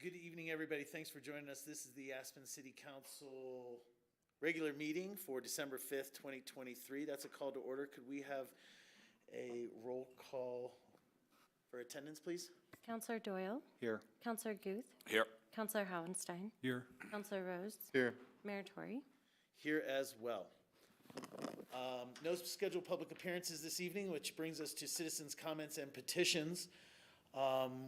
Good evening, everybody. Thanks for joining us. This is the Aspen City Council regular meeting for December 5th, 2023. That's a call to order. Could we have a roll call for attendance, please? Councillor Doyle. Here. Councillor Guth. Here. Councillor Howenstein. Here. Councillor Rose. Here. Mayor Tory. Here as well. No scheduled public appearances this evening, which brings us to citizens' comments and petitions.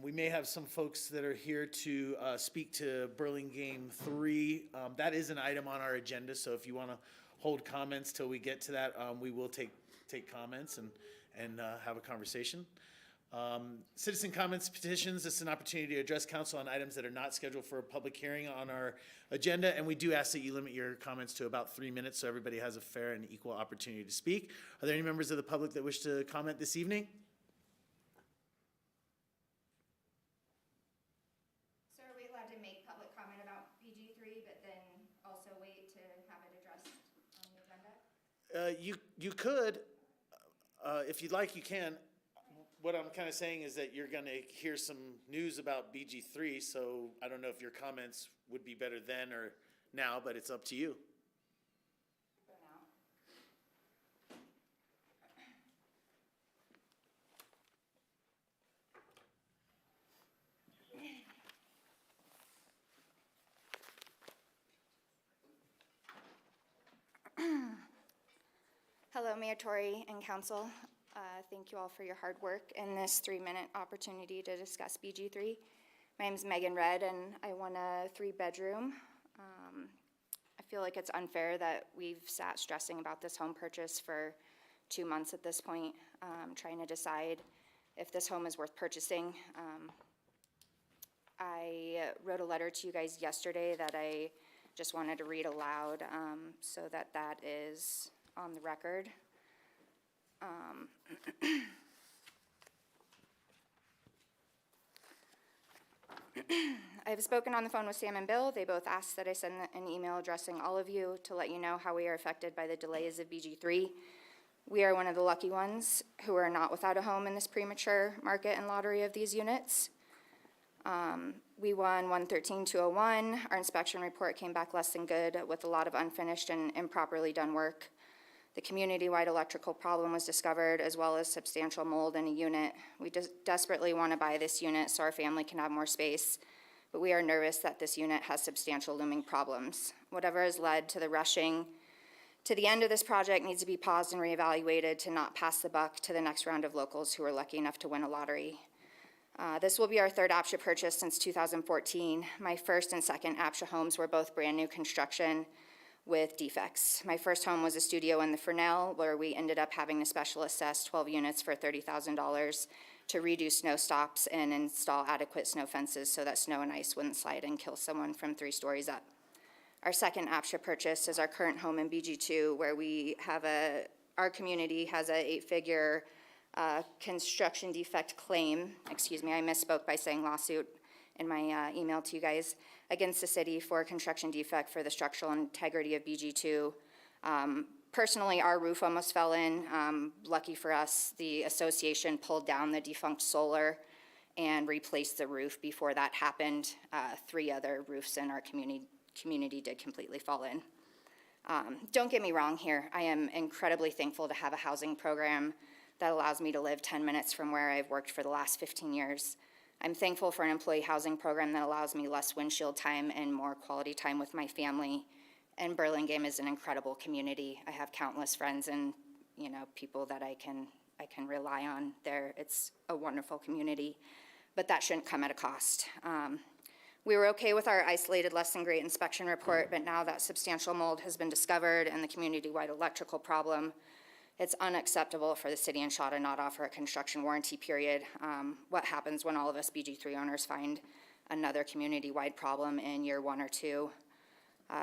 We may have some folks that are here to speak to Burlingame 3. That is an item on our agenda, so if you want to hold comments till we get to that, we will take comments and have a conversation. Citizen comments, petitions, this is an opportunity to address council on items that are not scheduled for a public hearing on our agenda, and we do ask that you limit your comments to about 3 minutes so everybody has a fair and equal opportunity to speak. Are there any members of the public that wish to comment this evening? So are we allowed to make public comment about BG3, but then also wait to have it addressed on the agenda? You could, if you'd like, you can. What I'm kind of saying is that you're going to hear some news about BG3, so I don't know if your comments would be better then or now, but it's up to you. For now. Hello, Mayor Tory and Council. Thank you all for your hard work in this 3-minute opportunity to discuss BG3. My name is Megan Red, and I want a 3-bedroom. I feel like it's unfair that we've sat stressing about this home purchase for 2 months at this point, trying to decide if this home is worth purchasing. I wrote a letter to you guys yesterday that I just wanted to read aloud so that that is on the record. I have spoken on the phone with Sam and Bill. They both asked that I send an email addressing all of you to let you know how we are affected by the delays of BG3. We are one of the lucky ones who are not without a home in this premature market and lottery of these units. We won 113-201. Our inspection report came back less than good with a lot of unfinished and improperly done work. The community-wide electrical problem was discovered, as well as substantial mold in a unit. We desperately want to buy this unit so our family can have more space, but we are nervous that this unit has substantial looming problems. Whatever has led to the rushing to the end of this project needs to be paused and reevaluated to not pass the buck to the next round of locals who are lucky enough to win a lottery. This will be our 3rd APSHA purchase since 2014. My first and second APSHA homes were both brand new construction with defects. My first home was a studio in the Fresnel, where we ended up having to special assess 12 units for $30,000 to redo snow stops and install adequate snow fences so that snow and ice wouldn't slide and kill someone from 3 stories up. Our second APSHA purchase is our current home in BG2, where we have our community has a 8-figure construction defect claim. Excuse me, I misspoke by saying lawsuit in my email to you guys, against the city for a construction defect for the structural integrity of BG2. Personally, our roof almost fell in. Lucky for us, the association pulled down the defunct solar and replaced the roof before that happened. 3 other roofs in our community did completely fall in. Don't get me wrong here. I am incredibly thankful to have a housing program that allows me to live 10 minutes from where I've worked for the last 15 years. I'm thankful for an employee housing program that allows me less windshield time and more quality time with my family. And Burlingame is an incredible community. I have countless friends and people that I can rely on there. It's a wonderful community, but that shouldn't come at a cost. We were okay with our isolated less than great inspection report, but now that substantial mold has been discovered and the community-wide electrical problem, it's unacceptable for the city and Shaw to not offer a construction warranty period. What happens when all of us BG3 owners find another community-wide problem in year 1 or 2?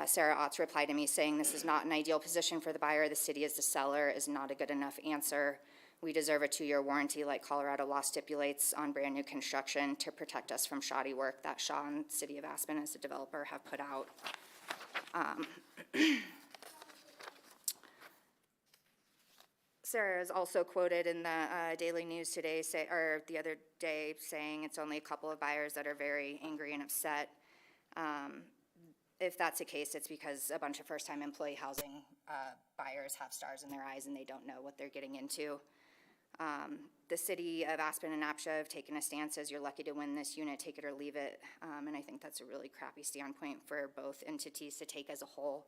Sarah Ott's replied to me saying this is not an ideal position for the buyer. The city as the seller is not a good enough answer. We deserve a 2-year warranty like Colorado law stipulates on brand new construction to protect us from shoddy work that Shaw and City of Aspen as a developer have put out. Sarah is also quoted in the Daily News today, or the other day, saying it's only a couple of buyers that are very angry and upset. If that's the case, it's because a bunch of first-time employee housing buyers have stars in their eyes and they don't know what they're getting into. The city of Aspen and APSHA have taken a stance as you're lucky to win this unit, take it or leave it. And I think that's a really crappy standpoint for both entities to take as a whole.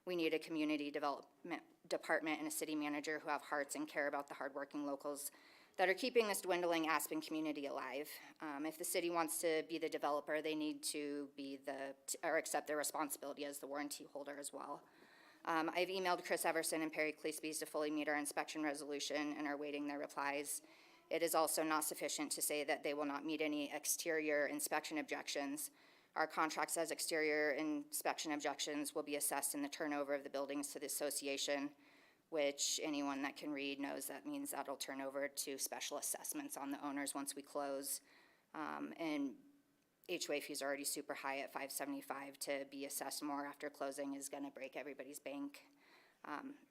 We need a community development department and a city manager who have hearts and care about the hardworking locals that are keeping this dwindling Aspen community alive. If the city wants to be the developer, they need to be or accept their responsibility as the warranty holder as well. I've emailed Chris Everson and Perry Cleesby's to fully meet our inspection resolution and are waiting their replies. It is also not sufficient to say that they will not meet any exterior inspection objections. Our contract says exterior inspection objections will be assessed in the turnover of the buildings to the association, which anyone that can read knows that means that'll turn over to special assessments on the owners once we close. And HOA fees are already super high at $575. To be assessed more after closing is gonna break everybody's bank.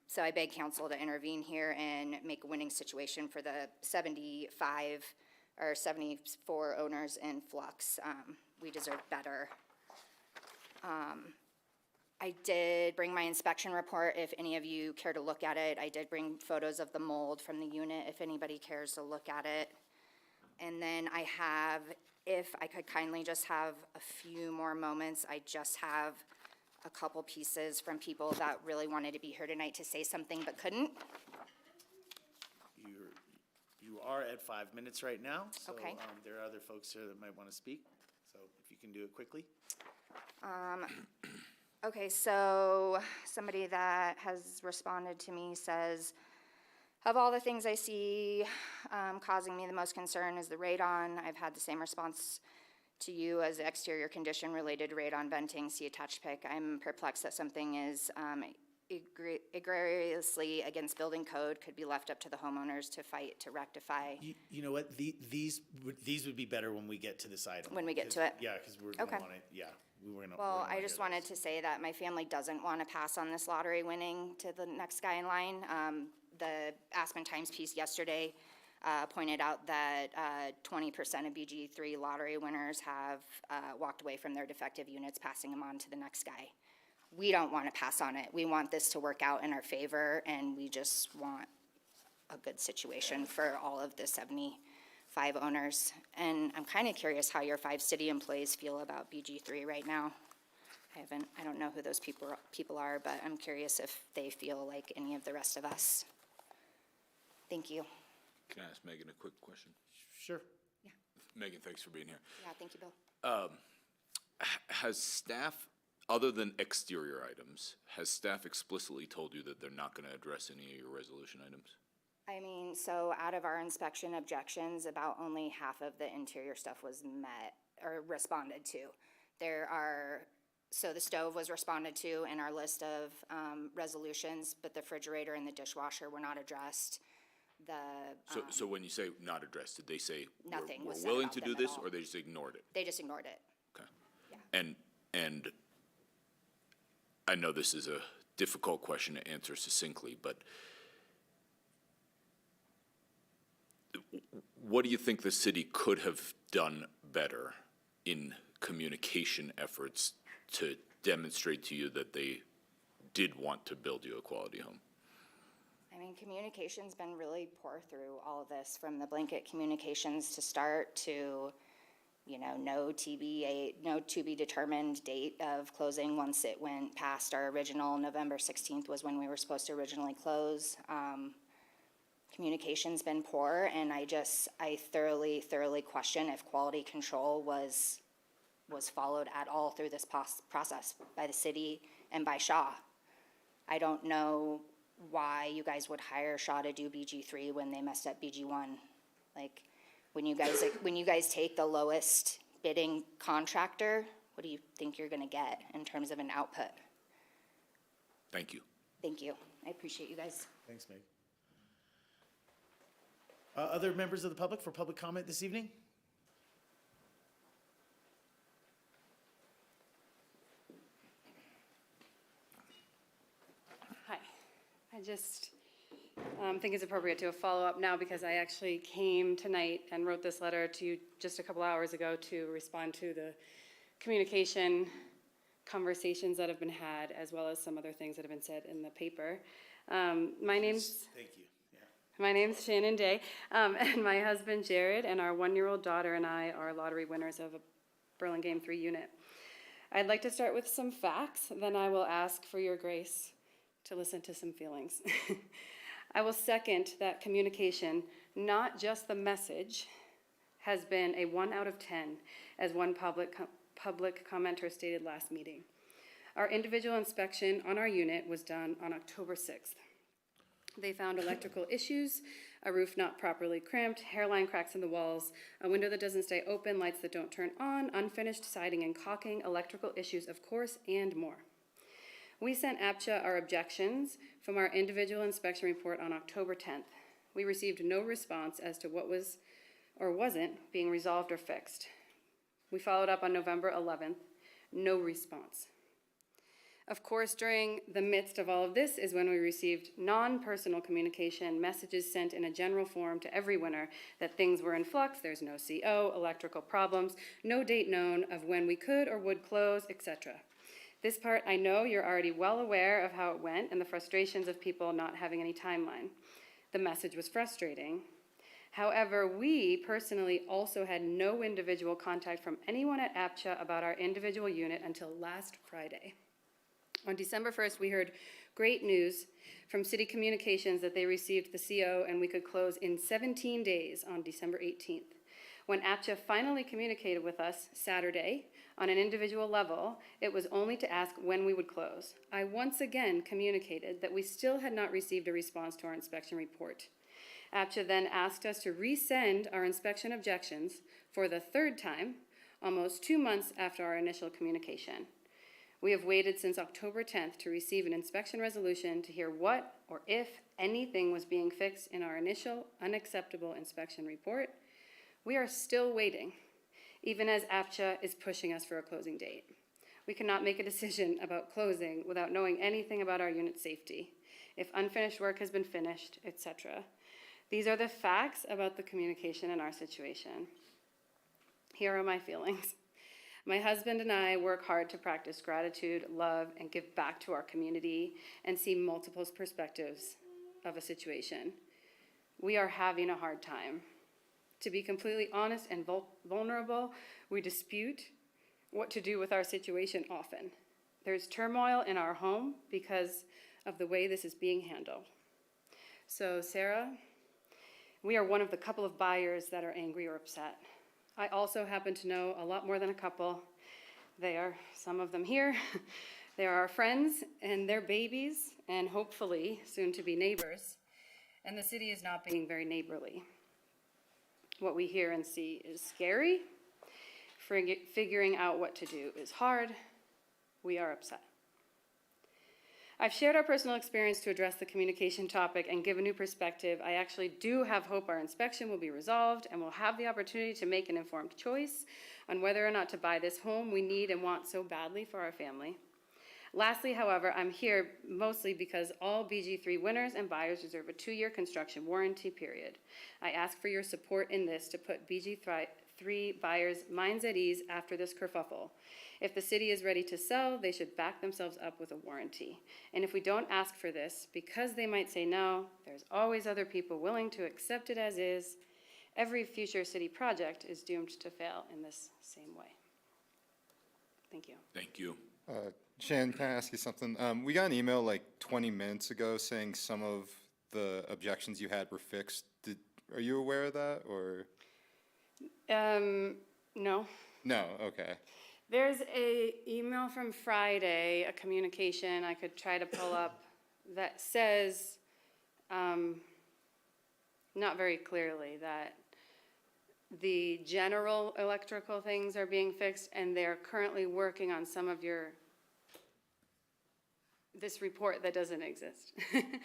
So I beg council to intervene here and make a winning situation for the 75 or 74 owners in flux. We deserve better. I did bring my inspection report if any of you care to look at it. I did bring photos of the mold from the unit if anybody cares to look at it. And then I have, if I could kindly just have a few more moments, I just have a couple pieces from people that really wanted to be here tonight to say something but couldn't. You are at 5 minutes right now. So, Okay. there are other folks here that might want to speak. So if you can do it quickly. Okay, so somebody that has responded to me says, of all the things I see causing me the most concern is the radon. I've had the same response to you as exterior condition related to radon venting. See attached pic. I'm perplexed that something is egregiously against building code could be left up to the homeowners to fight to rectify. You know what? These would be better when we get to this item. When we get to it? Yeah, because we're going to Okay. want it. Yeah. Well, I just wanted to say that my family doesn't want to pass on this lottery winning to the next guy in line. The Aspen Times piece yesterday pointed out that 20% of BG3 lottery winners have walked away from their defective units, passing them on to the next guy. We don't want to pass on it. We want this to work out in our favor, and we just want a good situation for all of the 75 owners. And I'm kind of curious how your 5 city employees feel about BG3 right now. I don't know who those people are, but I'm curious if they feel like any of the rest of us. Thank you. Can I ask Megan a quick question? Sure. Yeah, Megan, thanks for being here. yeah, thank you, Bill. Has staff, other than exterior items, has staff explicitly told you that they're not going to address any of your resolution items? I mean, so out of our inspection objections, about only half of the interior stuff was met or responded to. So the stove was responded to in our list of resolutions, but the refrigerator and the dishwasher were not addressed. So when you say not addressed, did they say Nothing we're was said willing about to them do at this, all. or they just ignored it? They just ignored it. Okay. Yeah. And I know this is a difficult question to answer succinctly, but what do you think the city could have done better in communication efforts to demonstrate to you that they did want to build you a quality home? I mean, communication's been really poor through all of this, from the blanket communications to start to, no to be determined date of closing once it went past our original November 16th was when we were supposed to originally close. Communication's been poor, and I thoroughly question if quality control was followed at all through this process by the city and by Shaw. I don't know why you guys would hire Shaw to do BG3 when they messed up BG1. Like, when you guys take the lowest bidding contractor, what do you think you're gonna get in terms of an output? Thank you. Thank you. I appreciate you guys. Thanks, Meg. Other members of the public for public comment this evening? Hi, I just I think it's appropriate to follow up now because I actually came tonight and wrote this letter to you just a couple hours ago to respond to the communication conversations that have been had, as well as some other things that have been said in the paper. My name's Thank you, yeah. My name's Shannon Day, and my husband Jared and our 1-year-old daughter and I are lottery winners of a Burlingame 3 unit. I'd like to start with some facts, then I will ask for your grace to listen to some feelings. I will second that communication, not just the message, has been a 1 out of 10, as one public commenter stated last meeting. Our individual inspection on our unit was done on October 6th. They found electrical issues, a roof not properly crimped, hairline cracks in the walls, a window that doesn't stay open, lights that don't turn on, unfinished siding and caulking, electrical issues, of course, and more. We sent APCHA our objections from our individual inspection report on October 10th. We received no response as to what was or wasn't being resolved or fixed. We followed up on November 11th, no response. Of course, during the midst of all of this is when we received non-personal communication, messages sent in a general form to every winner that things were in flux, there's no CO, electrical problems, no date known of when we could or would close, etc. This part, I know you're already well aware of how it went and the frustrations of people not having any timeline. The message was frustrating. However, we personally also had no individual contact from anyone at APCHA about our individual unit until last Friday. On December 1st, we heard great news from City Communications that they received the CO and we could close in 17 days on December 18th. When APCHA finally communicated with us Saturday on an individual level, it was only to ask when we would close. I once again communicated that we still had not received a response to our inspection report. APCHA then asked us to resend our inspection objections for the third time, almost 2 months after our initial communication. We have waited since October 10th to receive an inspection resolution to hear what or if anything was being fixed in our initial unacceptable inspection report. We are still waiting, even as APCHA is pushing us for a closing date. We cannot make a decision about closing without knowing anything about our unit safety, if unfinished work has been finished, etc. These are the facts about the communication in our situation. Here are my feelings. My husband and I work hard to practice gratitude, love, and give back to our community and see multiple perspectives of a situation. We are having a hard time. To be completely honest and vulnerable, we dispute what to do with our situation often. There's turmoil in our home because of the way this is being handled. So, Sarah, we are one of the couple of buyers that are angry or upset. I also happen to know a lot more than a couple. They are, some of them here. They are our friends and their babies, and hopefully soon to be neighbors. And the city is not being very neighborly. What we hear and see is scary. Figuring out what to do is hard. We are upset. I've shared our personal experience to address the communication topic and give a new perspective. I actually do have hope our inspection will be resolved and we'll have the opportunity to make an informed choice on whether or not to buy this home we need and want so badly for our family. Lastly, however, I'm here mostly because all BG3 winners and buyers deserve a 2-year construction warranty period. I ask for your support in this to put BG3 buyers' minds at ease after this kerfuffle. If the city is ready to sell, they should back themselves up with a warranty. And if we don't ask for this, because they might say no, there's always other people willing to accept it as is. Every future city project is doomed to fail in this same way. Thank you. Thank you. Shan, can I ask you something? We got an email like 20 minutes ago saying some of the objections you had were fixed. Are you aware of that, or? No. No, okay. There's a email from Friday, a communication I could try to pull up that says, not very clearly, that the general electrical things are being fixed and they're currently working on some of this report that doesn't exist. Okay.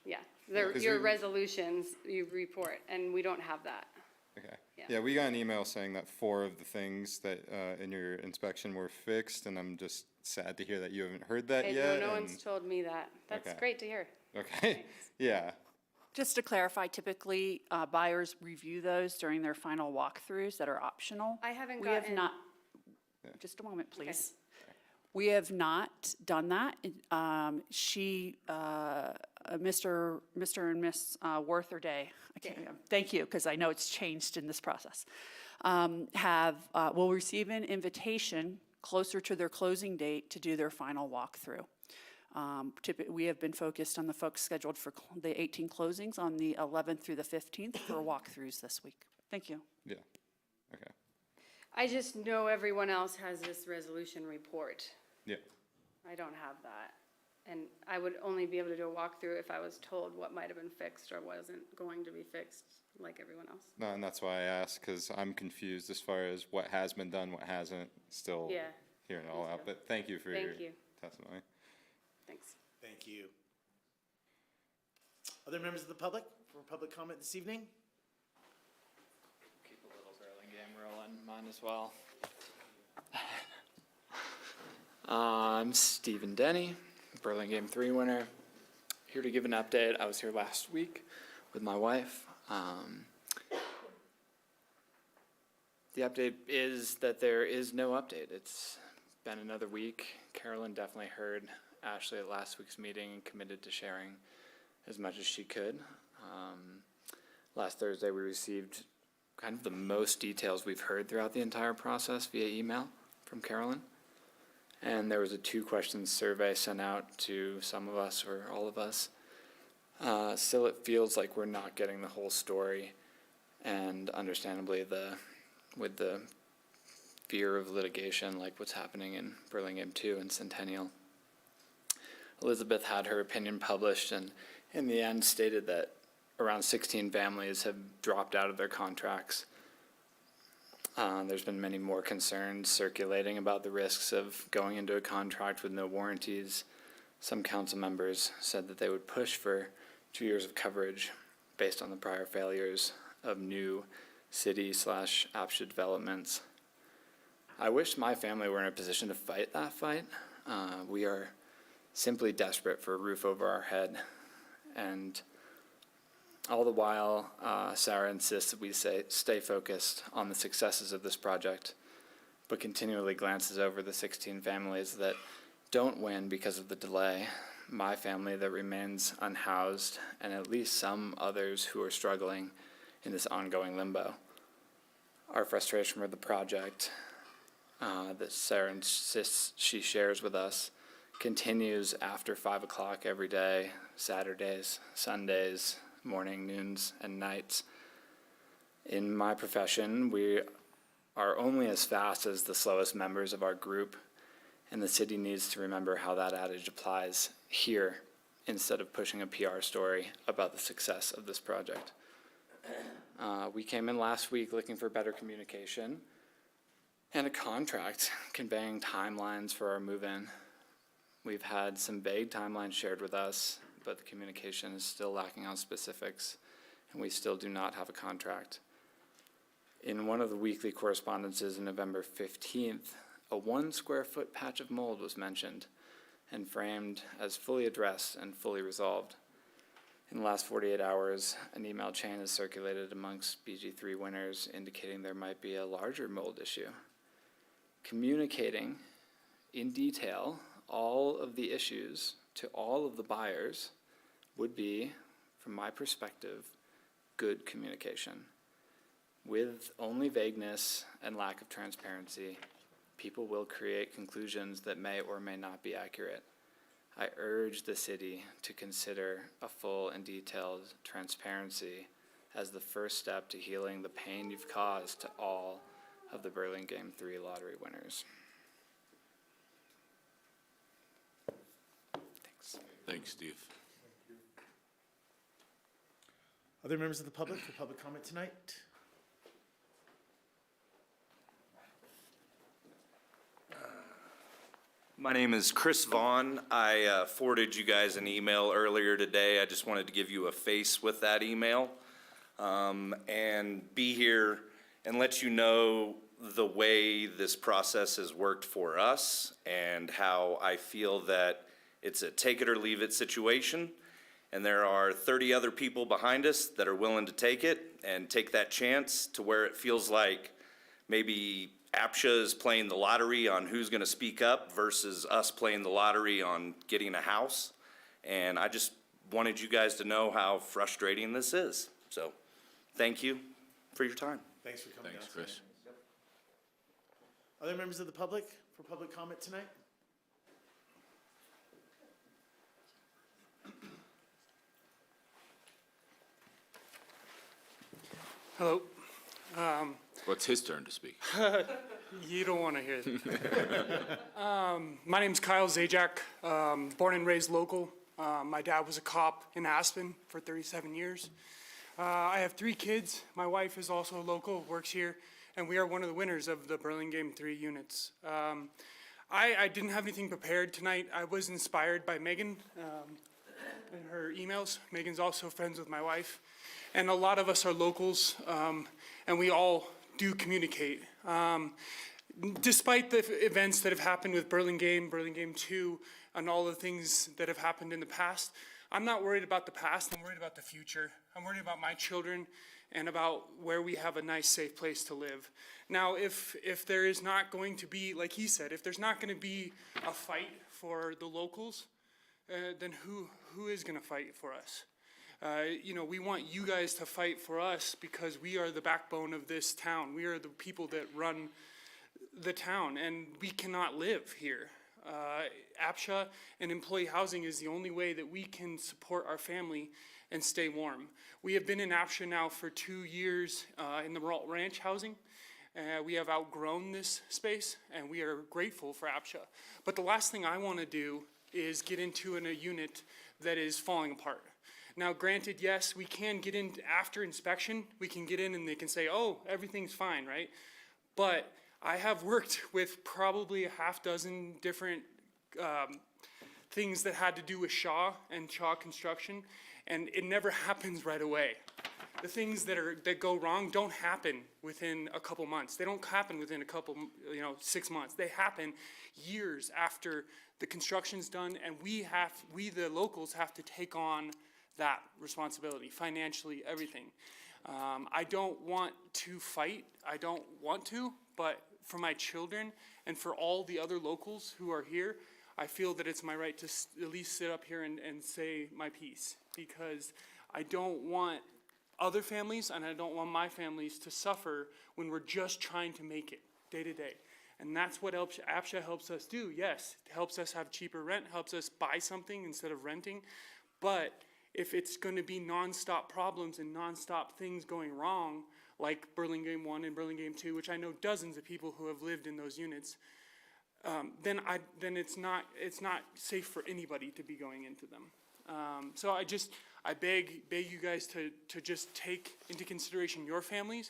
Yeah, 'cause your we- resolutions you report, and we don't have that. Okay. Yeah. Yeah, we got an email saying that 4 of the things that in your inspection were fixed, and I'm just sad to hear that you haven't heard that And yet. no and- one's told me that. That's Okay. great to hear. Okay, yeah. Just to clarify, typically, buyers review those during their final walkthroughs that are optional. I haven't We have gotten- not, just a moment, please. We have not done that. Mr. and Miss Wortherday, thank you, because I know it's changed in this process, will receive an invitation closer to their closing date to do their final walkthrough. We have been focused on the folks scheduled for the 18 closings on the 11th through the 15th for walkthroughs this week. Thank you. Yeah, okay, I just know everyone else has this resolution report. yeah. I don't have that. And I would only be able to do a walkthrough if I was told what might have been fixed or wasn't going to be fixed, like everyone else. No, and that's why I asked, because I'm confused as far as what has been done, what hasn't, still Yeah. hearing it all out. But thank you for your Thank you. testimony. Thanks. Thank you. Other members of the public for public comment this evening? Keep a little Burlingame rolling, mine as well. I'm Stephen Denny, Burlingame 3 winner. Here to give an update. I was here last week with my wife. The update is that there is no update. It's been another week. Carolyn definitely heard Ashley at last week's meeting and committed to sharing as much as she could. Last Thursday, we received kind of the most details we've heard throughout the entire process via email from Carolyn. And there was a 2-question survey sent out to some of us or all of us. Still, it feels like we're not getting the whole story, and understandably, with the fear of litigation, like what's happening in Burlingame 2 and Centennial. Elizabeth had her opinion published, and in the end stated that around 16 families have dropped out of their contracts. There's been many more concerns circulating about the risks of going into a contract with no warranties. Some council members said that they would push for 2 years of coverage based on the prior failures of new city/APSHA developments. I wish my family were in a position to fight that fight. We are simply desperate for a roof over our head, and all the while, Sarah insists that we stay focused on the successes of this project, but continually glances over the 16 families that don't win because of the delay, my family that remains unhoused, and at least some others who are struggling in this ongoing limbo. Our frustration with the project that Sarah insists she shares with us continues after 5 o'clock every day, Saturdays, Sundays, morning, noons, and nights. In my profession, we are only as fast as the slowest members of our group, and the city needs to remember how that adage applies here instead of pushing a PR story about the success of this project. We came in last week looking for better communication and a contract conveying timelines for our move-in. We've had some vague timelines shared with us, but the communication is still lacking on specifics, and we still do not have a contract. In one of the weekly correspondences on November 15th, a 1 square foot patch of mold was mentioned and framed as fully addressed and fully resolved. In the last 48 hours, an email chain has circulated amongst BG3 winners indicating there might be a larger mold issue. Communicating in detail all of the issues to all of the buyers would be, from my perspective, good communication. With only vagueness and lack of transparency, people will create conclusions that may or may not be accurate. I urge the city to consider a full and detailed transparency as the first step to healing the pain you've caused to all of the Burlingame 3 lottery winners. Thanks, Steve. Other members of the public for public comment tonight? My name is Chris Vaughn. I forwarded you guys an email earlier today. I just wanted to give you a face with that email and be here and let you know the way this process has worked for us and how I feel that it's a take it or leave it situation. And there are 30 other people behind us that are willing to take it and take that chance to where it feels like maybe APSHA is playing the lottery on who's gonna speak up versus us playing the lottery on getting a house. And I just wanted you guys to know how frustrating this is. So, thank you for your time. Thanks for coming Thanks, out Chris. tonight. Other members of the public for public comment tonight? Hello. Well, it's his turn to speak. You don't want to hear that. My name's Kyle Zajac, born and raised local. My dad was a cop in Aspen for 37 years. I have 3 kids. My wife is also a local, works here, and we are one of the winners of the Burlingame 3 units. I didn't have anything prepared tonight. I was inspired by Megan and her emails. Megan's also friends with my wife. And a lot of us are locals, and we all do communicate. Despite the events that have happened with Burlingame, Burlingame 2, and all the things that have happened in the past, I'm not worried about the past, I'm worried about the future. I'm worried about my children and about where we have a nice, safe place to live. Now, if there is not going to be, like he said, if there's not gonna be a fight for the locals, then who is gonna fight for us? You know, we want you guys to fight for us because we are the backbone of this town. We are the people that run the town, and we cannot live here. APSHA and employee housing is the only way that we can support our family and stay warm. We have been in APSHA now for 2 years in the Malt Ranch housing. We have outgrown this space, and we are grateful for APSHA. But the last thing I want to do is get into a unit that is falling apart. Now, granted, yes, we can get in after inspection. We can get in and they can say, oh, everything's fine, right? But I have worked with probably a half dozen different things that had to do with Shaw and Shaw construction, and it never happens right away. The things that go wrong don't happen within a couple months. They don't happen within a couple, 6 months. They happen years after the construction's done, and we the locals have to take on that responsibility, financially, everything. I don't want to fight, I don't want to, but for my children and for all the other locals who are here, I feel that it's my right to at least sit up here and say my piece, because I don't want other families and I don't want my families to suffer when we're just trying to make it day to day. And that's what APSHA helps us do. Yes, it helps us have cheaper rent, helps us buy something instead of renting, but if it's going to be nonstop problems and nonstop things going wrong, like Burlingame 1 and Burlingame 2, which I know dozens of people who have lived in those units, then it's not safe for anybody to be going into them. So I beg you guys to just take into consideration your families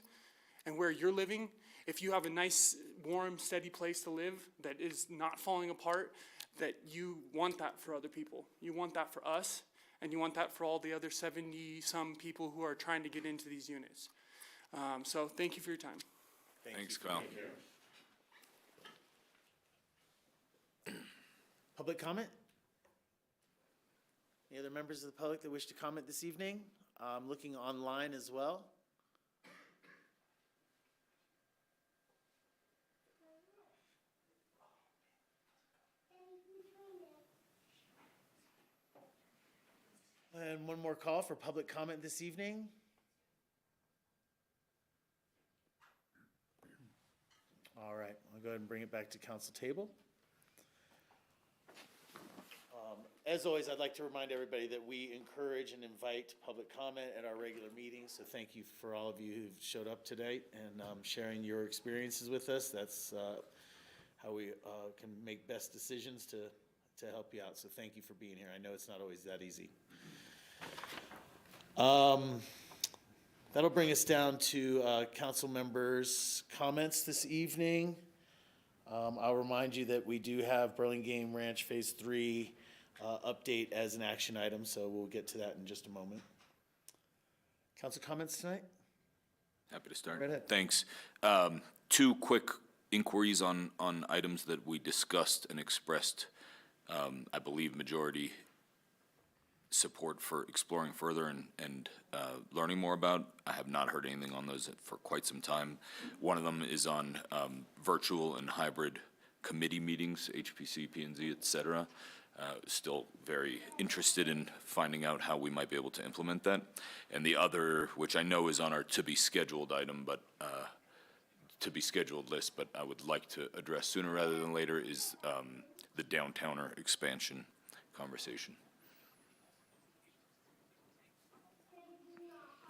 and where you're living. If you have a nice, warm, steady place to live that is not falling apart, that you want that for other people. You want that for us. And you want that for all the other 70-some people who are trying to get into these units. So thank you for your time. Thanks, Kyle. Public comment? Any other members of the public that wish to comment this evening? Looking online as well. And one more call for public comment this evening. All right, I'll go ahead and bring it back to council table. As always, I'd like to remind everybody that we encourage and invite public comment at our regular meetings. So thank you for all of you who've showed up today and sharing your experiences with us. That's how we can make best decisions to help you out. So thank you for being here. I know it's not always that easy. That'll bring us down to council members' comments this evening. I'll remind you that we do have Burlingame Ranch Phase 3 update as an action item, so we'll get to that in just a moment. Council comments tonight? Happy to start. Right ahead. Thanks. 2 quick inquiries on items that we discussed and expressed, I believe, majority support for exploring further and learning more about. I have not heard anything on those for quite some time. One of them is on virtual and hybrid committee meetings, HPC, P&Z, et cetera. Still very interested in finding out how we might be able to implement that. And the other, which I know is on our to-be-scheduled item, but to-be-scheduled list, but I would like to address sooner rather than later, is the downtowner expansion conversation.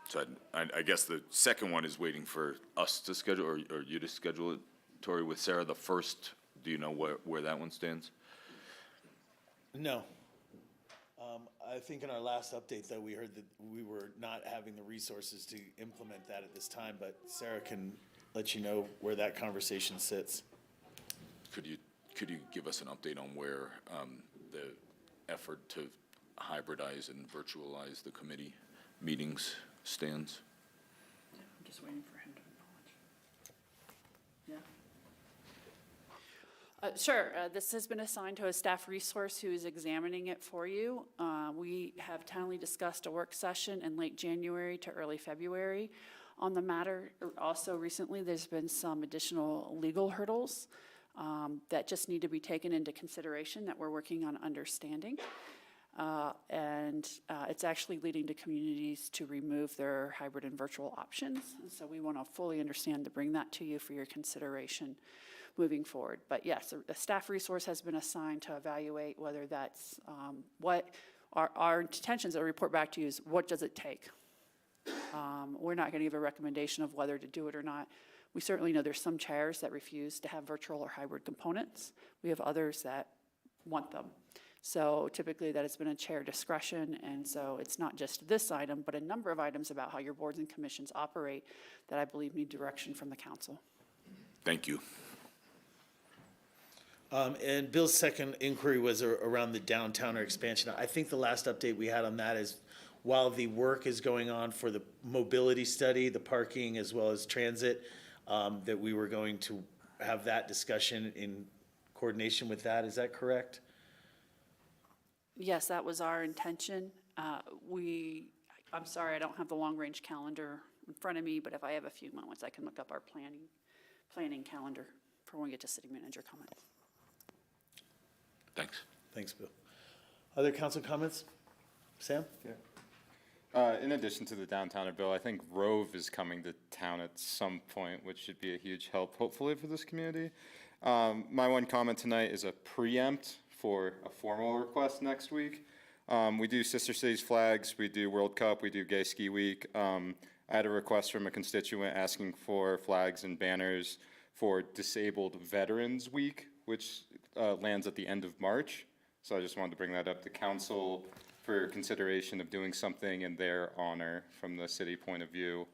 So I guess the second one is waiting for us to schedule, or you to schedule it, Tori, with Sarah. The first, do you know where that one stands? No. I think in our last update, though, we heard that we were not having the resources to implement that at this time, but Sarah can let you know where that conversation sits. Could you give us an update on where the effort to hybridize and virtualize the committee meetings stands? I'm just waiting for him to acknowledge. Yeah. Sure, this has been assigned to a staff resource who is examining it for you. We have tentatively discussed a work session in late January to early February on the matter. Also recently, there's been some additional legal hurdles that just need to be taken into consideration that we're working on understanding. It's actually leading to communities to remove their hybrid and virtual options. And so we want to fully understand to bring that to you for your consideration moving forward. But yes, a staff resource has been assigned to evaluate whether that's what our intentions to report back to you is what does it take? We're not going to give a recommendation of whether to do it or not. We certainly know there's some chairs that refuse to have virtual or hybrid components. We have others that want them. So typically that has been a chair discretion, and so it's not just this item, but a number of items about how your boards and commissions operate that I believe need direction from the council. Thank you. And Bill's second inquiry was around the downtowner expansion. I think the last update we had on that is while the work is going on for the mobility study, the parking as well as transit, that we were going to have that discussion in coordination with that. Is that correct? Yes, that was our intention. I'm sorry, I don't have the long-range calendar in front of me, but if I have a few moments, I can look up our planning calendar for when we get to city manager comments. Thanks. Thanks, Bill. Other council comments? Sam? Yeah. In addition to the downtowner bill, I think Rove is coming to town at some point, which should be a huge help, hopefully, for this community. My one comment tonight is a preempt for a formal request next week. We do Sister Cities flags, we do World Cup, we do Gay Ski Week. I had a request from a constituent asking for flags and banners for Disabled Veterans Week, which lands at the end of March. So I just wanted to bring that up to council for consideration of doing something in their honor from the city point of view,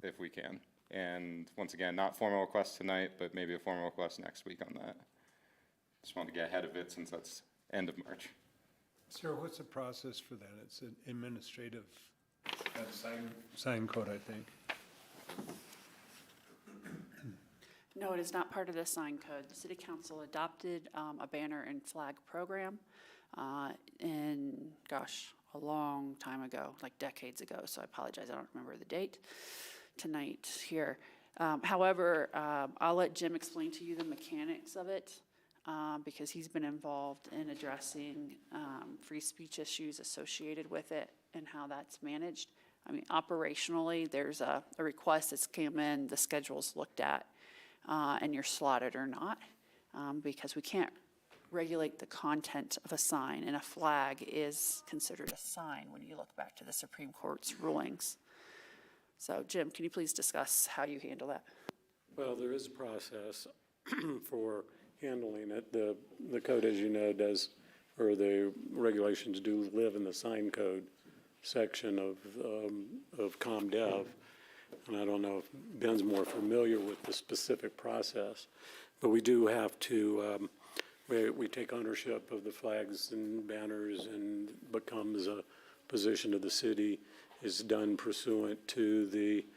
if we can. And once again, not formal request tonight, but maybe a formal request next week on that. Just wanted to get ahead of it since that's end of March. Sir, what's the process for that? It's an administrative sign code, I think. No, it is not part of the sign code. The city council adopted a banner and flag program a long time ago, like decades ago. So I apologize, I don't remember the date tonight here. However, I'll let Jim explain to you the mechanics of it because he's been involved in addressing free speech issues associated with it and how that's managed. I mean, operationally, there's a request that's came in, the schedule's looked at, and you're slotted or not, because we can't regulate the content of a sign, and a flag is considered a sign when you look back to the Supreme Court's rulings. So, Jim, can you please discuss how you handle that? Well, there is a process for handling it. The code, as you know, does, or the regulations do live in the sign code section of ComDev. And I don't know if Ben's more familiar with the specific process, but we do have to, we take ownership of the flags and banners and becomes a position of the city. Is done pursuant to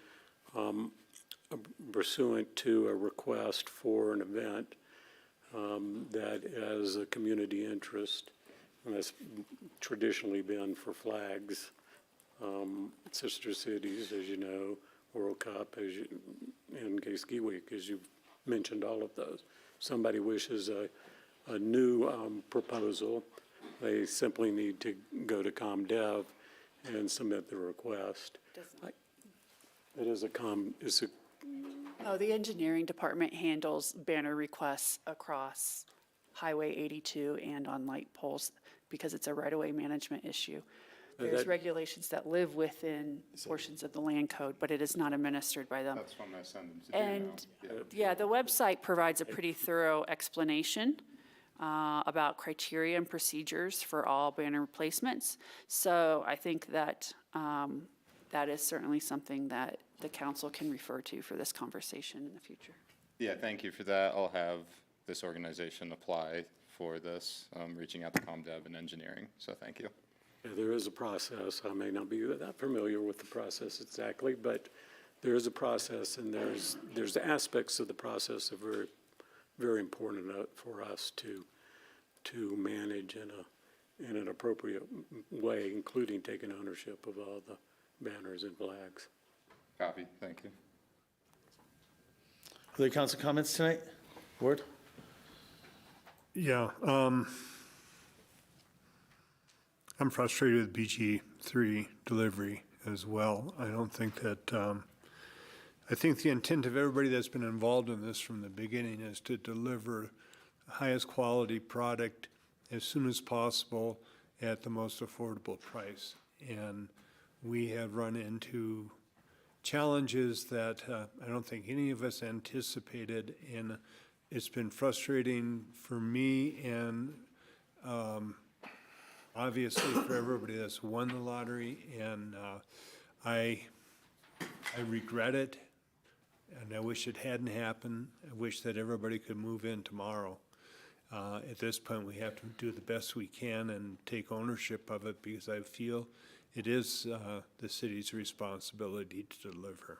a request for an event that has a community interest and that's traditionally been for flags. Sister cities, as you know, World Cup, and Gay Ski Week, as you've mentioned, all of those. Somebody wishes a new proposal, they simply need to go to ComDev and submit the request. It is Oh, the engineering department handles banner requests across Highway 82 and on light poles because it's a right-of-way management issue. There's regulations that live within portions of the land code, but it is not administered by them. That's when I send them to do And, now. yeah, the website provides a pretty thorough explanation about criteria and procedures for all banner replacements. So I think that that is certainly something that the council can refer to for this conversation in the future. Yeah, thank you for that. I'll have this organization apply for this, reaching out to ComDev and engineering, so thank you. Yeah, there is a process. I may not be that familiar with the process exactly, but there is a process, and there's aspects of the process that are very, very important for us to manage in an appropriate way, including taking ownership of all the banners and flags. Copy, thank you. Other council comments tonight? Ward? Yeah, I'm frustrated with BG3 delivery as well. I don't think that, I think the intent of everybody that's been involved in this from the beginning is to deliver the highest quality product as soon as possible at the most affordable price. And we have run into challenges that I don't think any of us anticipated, and it's been frustrating for me and obviously for everybody that's won the lottery, and I regret it, and I wish it hadn't happened. I wish that everybody could move in tomorrow. At this point, we have to do the best we can and take ownership of it, because I feel it is the city's responsibility to deliver.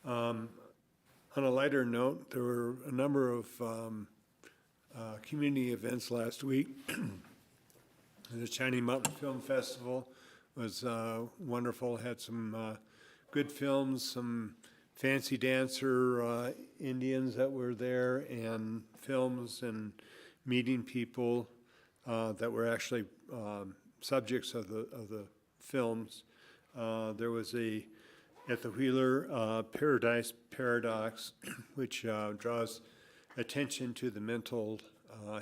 On a lighter note, there were a number of community events last week. The Shining Mountain Film Festival was wonderful, had some good films, some fancy dancer Indians that were there, and films and meeting people that were actually subjects of the films. There was at the Wheeler Paradise Paradox, which draws attention to the mental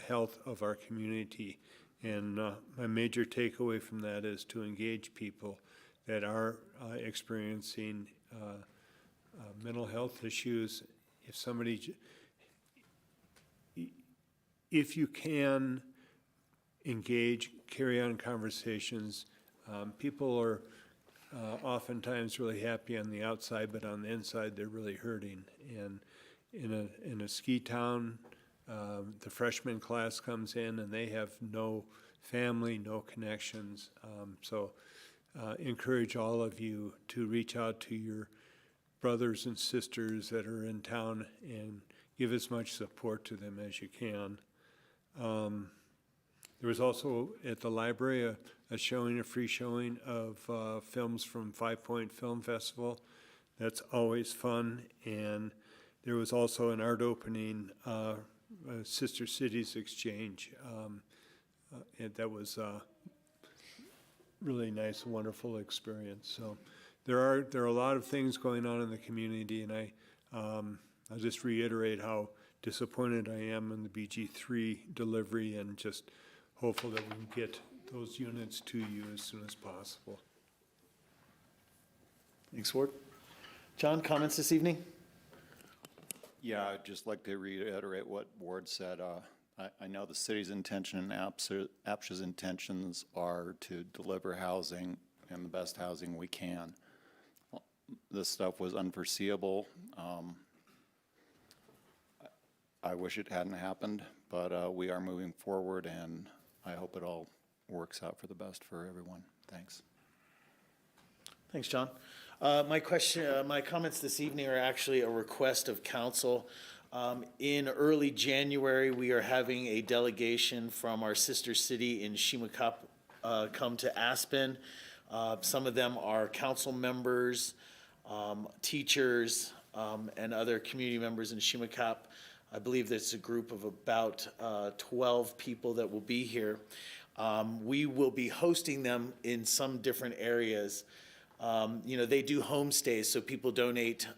health of our community. And my major takeaway from that is to engage people that are experiencing mental health issues. If you can engage, carry on conversations, people are oftentimes really happy on the outside, but on the inside they're really hurting. And in a ski town, the freshman class comes in and they have no family, no connections. So encourage all of you to reach out to your brothers and sisters that are in town and give as much support to them as you can. There was also at the library a free showing of films from 5 Point Film Festival. That's always fun. And there was also an art opening, Sister Cities Exchange. And that was really nice, wonderful experience. So there are a lot of things going on in the community, and I'll just reiterate how disappointed I am in the BG3 delivery, and just hopeful that we can get those units to you as soon as possible. Thanks, Ward. John, comments this evening? Yeah, I'd just like to reiterate what Ward said. I know the city's intention and APSHA's intentions are to deliver housing and the best housing we can. This stuff was unforeseeable. I wish it hadn't happened, but we are moving forward, and I hope it all works out for the best for everyone. Thanks. Thanks, John. My comments this evening are actually a request of council. In early January, we are having a delegation from our sister city in Shimokap come to Aspen. Some of them are council members, teachers, and other community members in Shimokap. I believe there's a group of about 12 people that will be here. We will be hosting them in some different areas. They do homestays, so people donate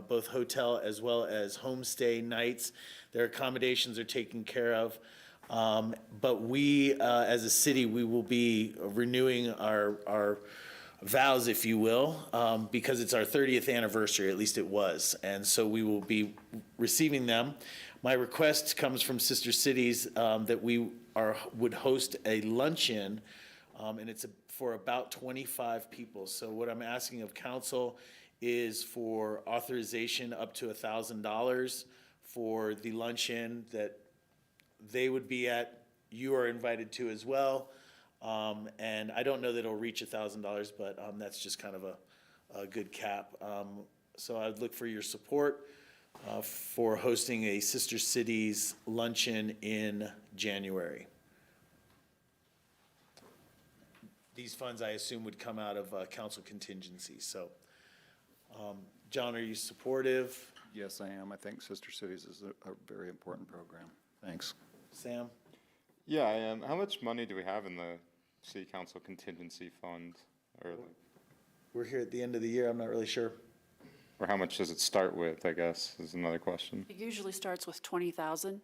both hotel as well as homestay nights. Their accommodations are taken care of. But we, as a city, we will be renewing our vows, if you will, because it's our 30th anniversary, at least it was. And so we will be receiving them. My request comes from sister cities that we would host a luncheon, and it's for about 25 people. So what I'm asking of council is for authorization up to $1,000 for the luncheon that they would be at. You are invited to as well. And I don't know that it'll reach $1,000, but that's just kind of a good cap. So I'd look for your support for hosting a Sister Cities luncheon in January. These funds, I assume, would come out of council contingency. So, John, are you supportive? Yes, I am. I think Sister Cities is a very important program. Thanks. Sam? Yeah, I am. How much money do we have in the city council contingency fund? We're here at the end of the year. I'm not really sure. Or how much does it start with, I guess, is another question. It usually starts with 20,000.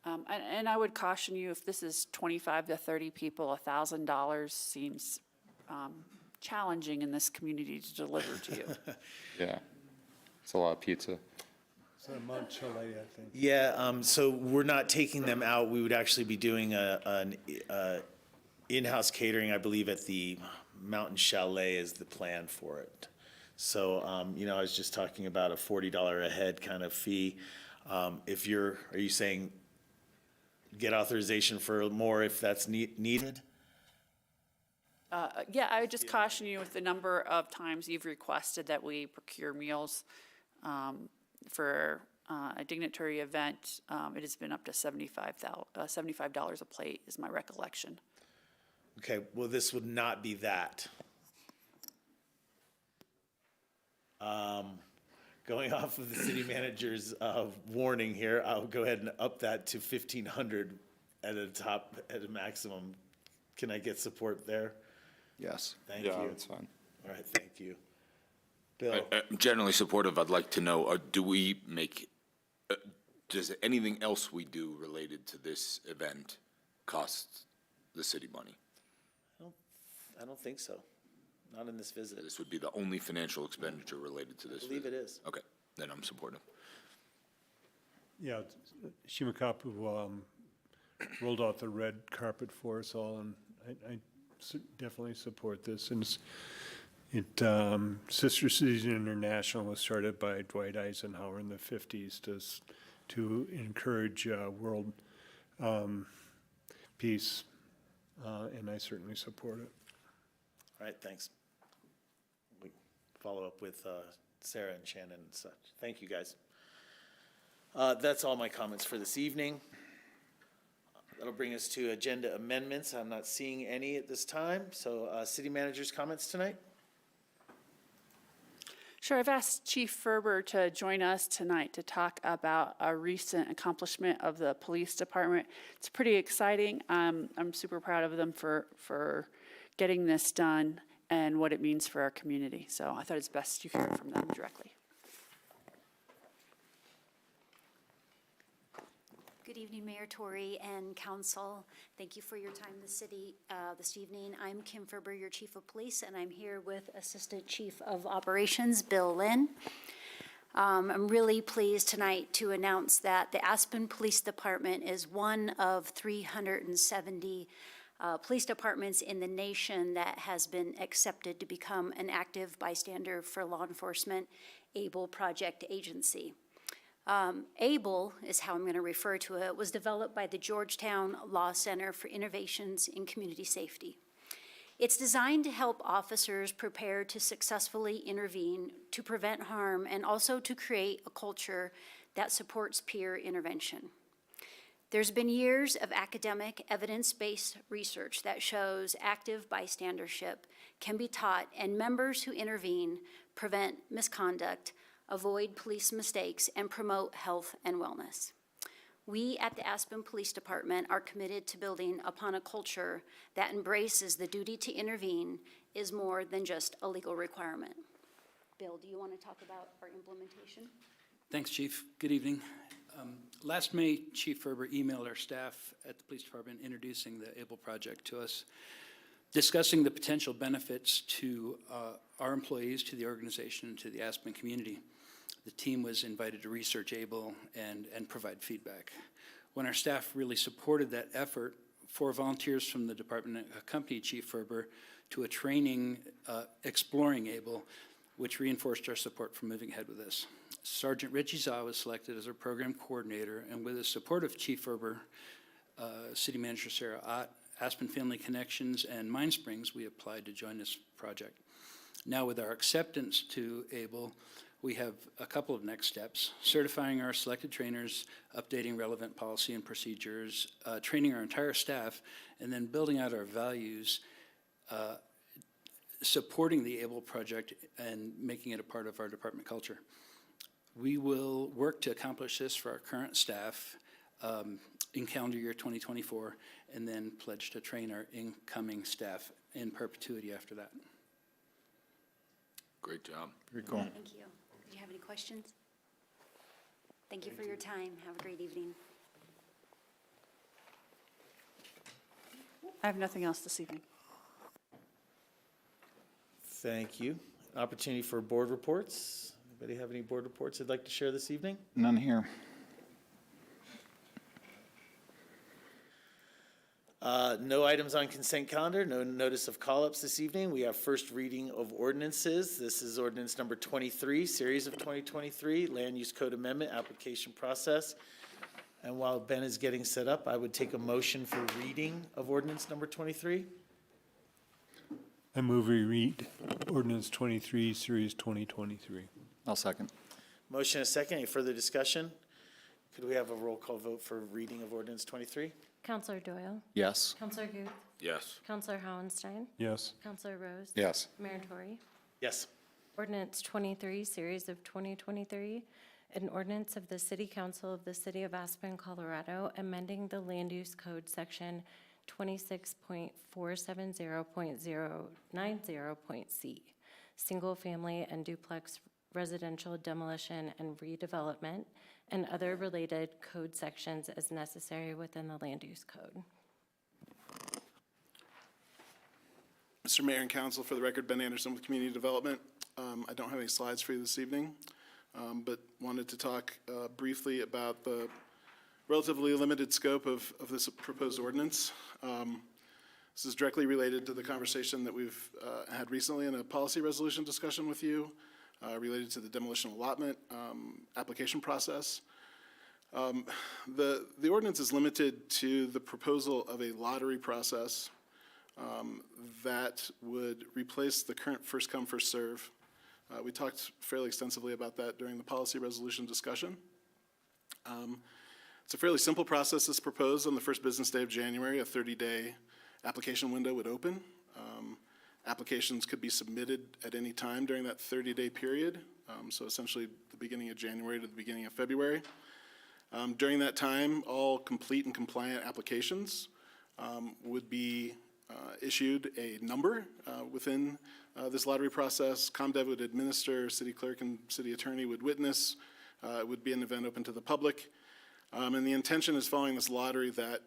And I would caution you, if this is 25 to 30 people, $1,000 seems challenging in this community to deliver to you. Yeah, it's a lot of pizza. It's a Monterey, I think. Yeah, so we're not taking them out. We would actually be doing an in-house catering, I believe, at the Mountain Chalet is the plan for it. So, I was just talking about a $40 a head kind of fee. Are you saying get authorization for more if that's needed? Yeah, I would just caution you with the number of times you've requested that we procure meals for a dignitary event. It has been up to $75 a plate is my recollection. Okay, well, this would not be that. Going off of the city manager's warning here, I'll go ahead and up that to 1,500 at a maximum. Can I get support there? Yes. Thank you. Yeah, that's fine. All right, thank you. Bill? I'm generally supportive. I'd like to know, does anything else we do related to this event cost the city money? I don't think so. Not in this visit. This would be the only financial expenditure related to this I believe visit? it is. Okay, then I'm supportive. Yeah, Shimakapu rolled out the red carpet for us all, and I definitely support this. And Sister Cities International was started by Dwight Eisenhower in the 50s to encourage world peace, and I certainly support it. All right, thanks. We follow up with Sarah and Shannon and such. Thank you, guys. That's all my comments for this evening. That'll bring us to agenda amendments. I'm not seeing any at this time. So city manager's comments tonight? Sure, I've asked Chief Ferber to join us tonight to talk about a recent accomplishment of the police department. It's pretty exciting. I'm super proud of them for getting this done and what it means for our community. So I thought it's best you hear from them directly. Good evening, Mayor Tory and Council. Thank you for your time this evening. I'm Kim Ferber, your Chief of Police, and I'm here with Assistant Chief of Operations, Bill Lynn. I'm really pleased tonight to announce that the Aspen Police Department is one of 370 police departments in the nation that has been accepted to become an active bystander for law enforcement ABLE project agency. ABLE is how I'm going to refer to it, was developed by the Georgetown Law Center for Innovations in Community Safety. It's designed to help officers prepare to successfully intervene, to prevent harm, and also to create a culture that supports peer intervention. There's been years of academic, evidence-based research that shows active bystandership can be taught, and members who intervene prevent misconduct, avoid police mistakes, and promote health and wellness. We at the Aspen Police Department are committed to building upon a culture that embraces the duty to intervene is more than just a legal requirement. Bill, do you want to talk about our implementation? Thanks, Chief. Good evening. Last May, Chief Ferber emailed our staff at the Police Department introducing the ABLE project to us, discussing the potential benefits to our employees, to the organization, and to the Aspen community. The team was invited to research ABLE and provide feedback. When our staff really supported that effort, 4 volunteers from the department accompanied Chief Ferber to a training exploring ABLE, which reinforced our support for moving ahead with this. Sergeant Richie Zaw was selected as our program coordinator, and with the support of Chief Ferber, City Manager Sarah Ott, Aspen Family Connections, and Mine Springs, we applied to join this project. Now with our acceptance to ABLE, we have a couple of next steps: certifying our selected trainers, updating relevant policy and procedures, training our entire staff, and then building out our values, supporting the ABLE project and making it a part of our department culture. We will work to accomplish this for our current staff in calendar year 2024, and then pledge to train our incoming staff in perpetuity after that. Great job. Very cool. Thank you. Do you have any questions? Thank you for your time. Have a great evening. I have nothing else this evening. Thank you. Opportunity for board reports. Anybody have any board reports they'd like to share this evening? None here. No items on consent calendar, no notice of call-ups this evening. We have first reading of ordinances. This is ordinance number 23, series of 2023, Land Use Code Amendment Application Process. And while Ben is getting set up, I would take a motion for reading of ordinance number 23. I move we read ordinance 23, series 2023. I'll second. Motion and a second. Any further discussion? Could we have a roll call vote for reading of ordinance 23? Counselor Doyle? Yes. Counselor Guth? Yes. Counselor Howenstein? Yes. Counselor Rose? Yes. Mayor Tory? Yes. Ordinance 23, series of 2023, an ordinance of the City Council of the City of Aspen, Colorado, amending the Land Use Code Section 26.470.090.c, single-family and duplex residential demolition and redevelopment, and other related code sections as necessary within the Land Use Code. Mr. Mayor and Council, for the record, Ben Anderson with Community Development. I don't have any slides for you this evening, but wanted to talk briefly about the relatively limited scope of this proposed ordinance. This is directly related to the conversation that we've had recently in a policy resolution discussion with you related to the demolition allotment application process. The ordinance is limited to the proposal of a lottery process that would replace the current first come, first serve. We talked fairly extensively about that during the policy resolution discussion. It's a fairly simple process that's proposed. On the first business day of January, a 30-day application window would open. Applications could be submitted at any time during that 30-day period, so essentially the beginning of January to the beginning of February. During that time, all complete and compliant applications would be issued a number within this lottery process. ComDev would administer, city clerk and city attorney would witness. It would be an event open to the public. And the intention is, following this lottery, that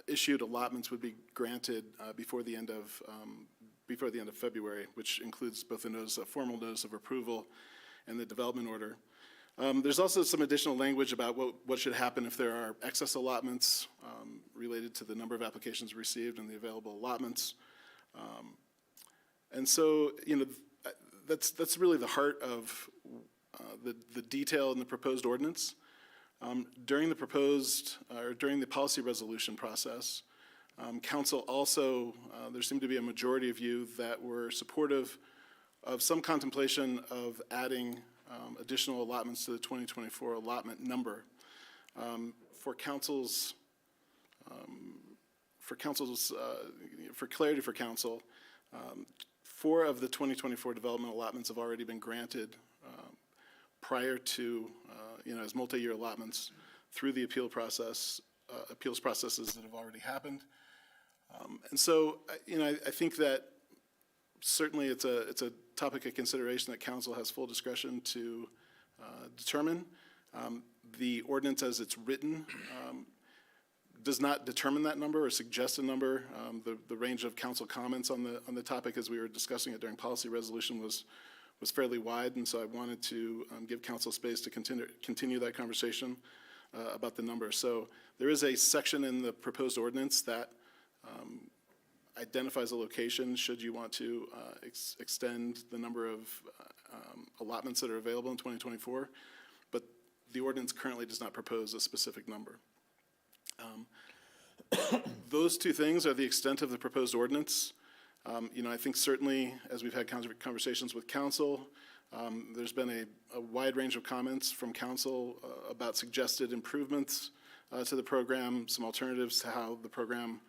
issued allotments would be granted before the end of February, which includes both a formal notice of approval and the development order. There's also some additional language about what should happen if there are excess allotments related to the number of applications received and the available allotments. And so, that's really the heart of the detail in the proposed ordinance. During the policy resolution process, council also, there seemed to be a majority of you that were supportive of some contemplation of adding additional allotments to the 2024 allotment number. For clarity for council, 4 of the 2024 development allotments have already been granted prior to, as multi-year allotments through the appeals processes that have already happened. And so, I think that certainly it's a topic of consideration that council has full discretion to determine. The ordinance as it's written does not determine that number or suggest a number. The range of council comments on the topic as we were discussing it during policy resolution was fairly wide, and so I wanted to give council space to continue that conversation about the number. So there is a section in the proposed ordinance that identifies a location should you want to extend the number of allotments that are available in 2024, but the ordinance currently does not propose a specific number. Those 2 things are the extent of the proposed ordinance. I think certainly as we've had conversations with council, there's been a wide range of comments from council about suggested improvements to the program, some alternatives to how the program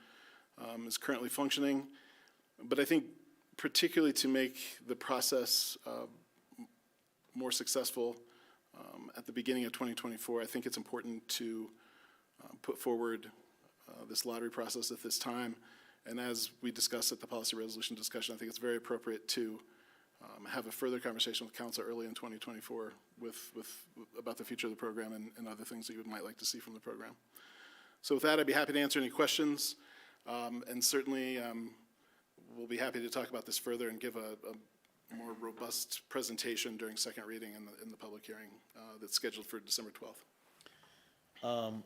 is currently functioning. But I think particularly to make the process more successful at the beginning of 2024, I think it's important to put forward this lottery process at this time. And as we discussed at the policy resolution discussion, I think it's very appropriate to have a further conversation with council early in 2024 about the future of the program and other things that you might like to see from the program. So with that, I'd be happy to answer any questions. And certainly, we'll be happy to talk about this further and give a more robust presentation during second reading in the public hearing that's scheduled for December 12th.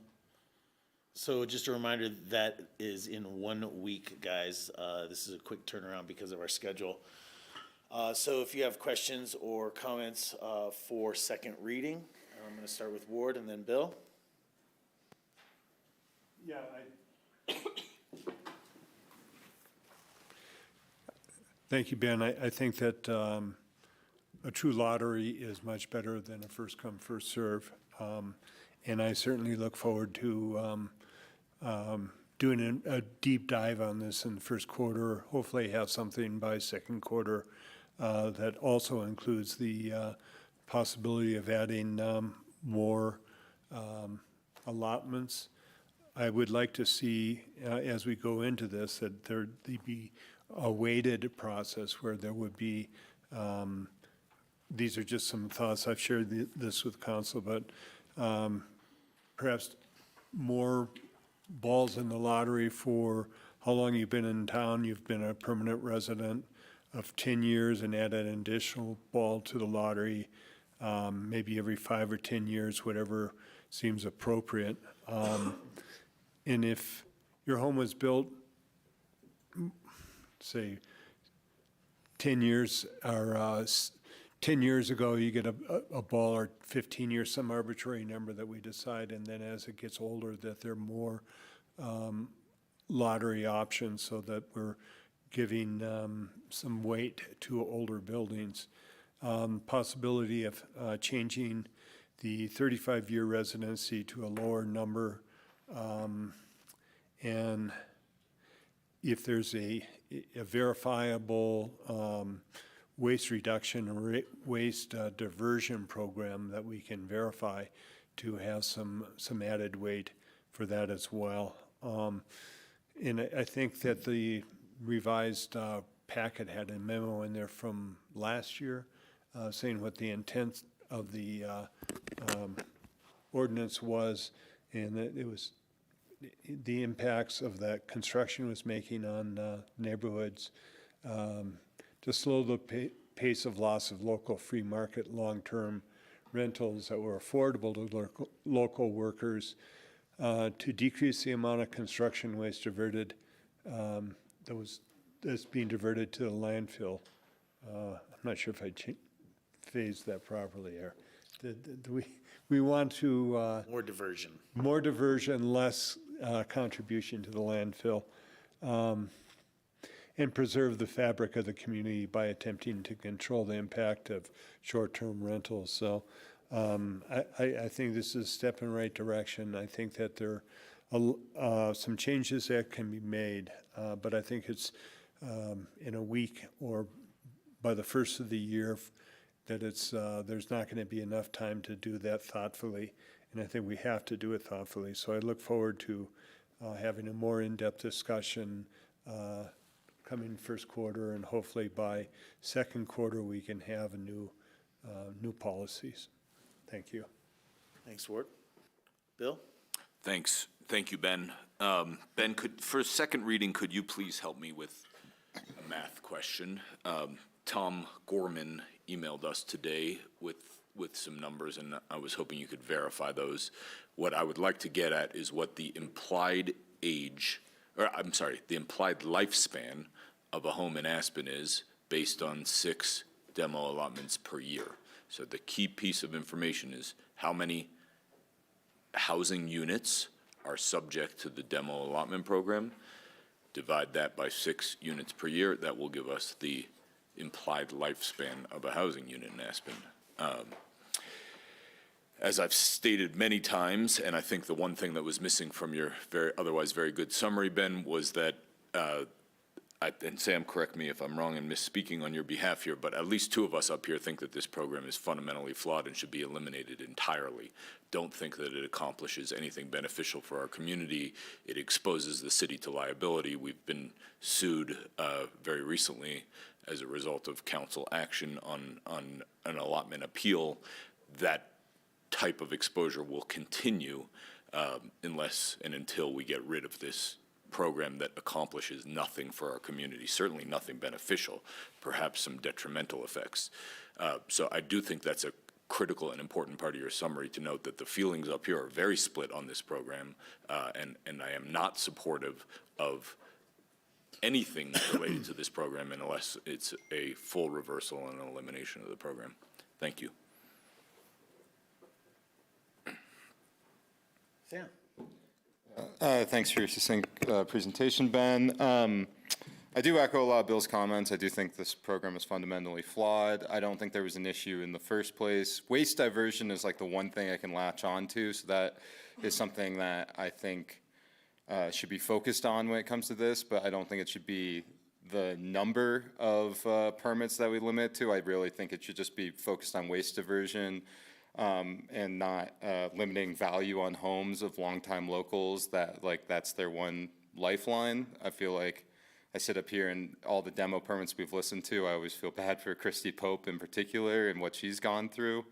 So just a reminder, that is in 1 week, guys. This is a quick turnaround because of our schedule. So if you have questions or comments for second reading, I'm going to start with Ward and then Bill. Yeah, Thank you, Ben. I think that a true lottery is much better than a first come, first serve. And I certainly look forward to doing a deep dive on this in the first quarter, hopefully have something by second quarter that also includes the possibility of adding more allotments. I would like to see, as we go into this, that there'd be a weighted process where there would be, these are just some thoughts, I've shared this with council, but perhaps more balls in the lottery for how long you've been in town. You've been a permanent resident of 10 years and add an additional ball to the lottery, maybe every 5 or 10 years, whatever seems appropriate. And if your home was built, say, 10 years or 10 years ago, you get a ball, or 15 years, some arbitrary number that we decide, and then as it gets older, that there are more lottery options so that we're giving some weight to older buildings. Possibility of changing the 35-year residency to a lower number. And if there's a verifiable waste reduction or waste diversion program that we can verify, to have some added weight for that as well. And I think that the revised packet had a memo in there from last year saying what the intent of the ordinance was, and that it was the impacts of that construction was making on neighborhoods, to slow the pace of loss of local free market long-term rentals that were affordable to local workers, to decrease the amount of construction waste diverted that's being diverted to the landfill. I'm not sure if I phrased that properly there. We want to More diversion. More diversion, less contribution to the landfill. and preserve the fabric of the community by attempting to control the impact of short-term rentals. So I think this is a step in the right direction. I think that there are some changes that can be made, but I think it's in a week or by the first of the year that it's there's not going to be enough time to do that thoughtfully, and I think we have to do it thoughtfully. So I look forward to having a more in-depth discussion coming first quarter, and hopefully by second quarter we can have a new policies. Thank you. Thanks, Ward. Bill? Thanks. Thank you, Ben. Ben, for second reading, could you please help me with a math question? Tom Gorman emailed us today with some numbers, and I was hoping you could verify those. What I would like to get at is what the implied age, or I'm sorry, the implied lifespan of a home in Aspen is based on 6 demo allotments per year. So the key piece of information is how many housing units are subject to the demo allotment program. Divide that by 6 units per year. That will give us the implied lifespan of a housing unit in Aspen. As I've stated many times, and I think the one thing that was missing from your otherwise very good summary, Ben, was that and Sam, correct me if I'm wrong in misspeaking on your behalf here, but at least 2 of us up here think that this program is fundamentally flawed and should be eliminated entirely. Don't think that it accomplishes anything beneficial for our community. It exposes the city to liability. We've been sued very recently as a result of council action on an allotment appeal. That type of exposure will continue unless and until we get rid of this program that accomplishes nothing for our community, certainly nothing beneficial, perhaps some detrimental effects. So I do think that's a critical and important part of your summary, to note that the feelings up here are very split on this program, and I am not supportive of anything related to this program unless it's a full reversal and elimination of the program. Thank you. Sam? Thanks for your succinct presentation, Ben. I do echo a lot of Bill's comments. I do think this program is fundamentally flawed. I don't think there was an issue in the first place. Waste diversion is like the one thing I can latch on to, so that is something that I think should be focused on when it comes to this, but I don't think it should be the number of permits that we limit to. I really think it should just be focused on waste diversion, and not limiting value on homes of longtime locals that, like, that's their one lifeline. I feel like I sit up here and all the demo permits we've listened to, I always feel bad for Christy Pope in particular and what she's gone through.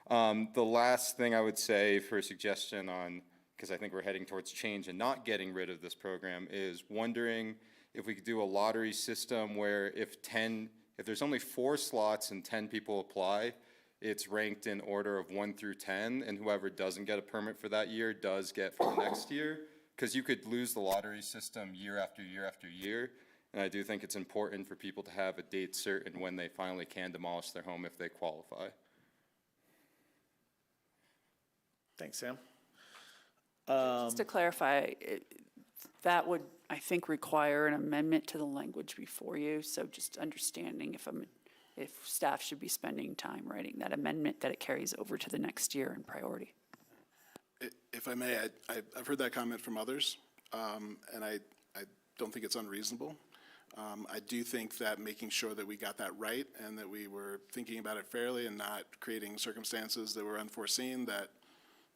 The last thing I would say for a suggestion on, because I think we're heading towards change and not getting rid of this program, is wondering if we could do a lottery system where if there's only 4 slots and 10 people apply, it's ranked in order of 1 through 10, and whoever doesn't get a permit for that year does get for the next year. Because you could lose the lottery system year after year after year, and I do think it's important for people to have a date certain when they finally can demolish their home if they qualify. Thanks, Sam. Just to clarify, that would, I think, require an amendment to the language before you, so just understanding if staff should be spending time writing that amendment, that it carries over to the next year in priority. If I may, I've heard that comment from others, and I don't think it's unreasonable. I do think that making sure that we got that right and that we were thinking about it fairly and not creating circumstances that were unforeseen that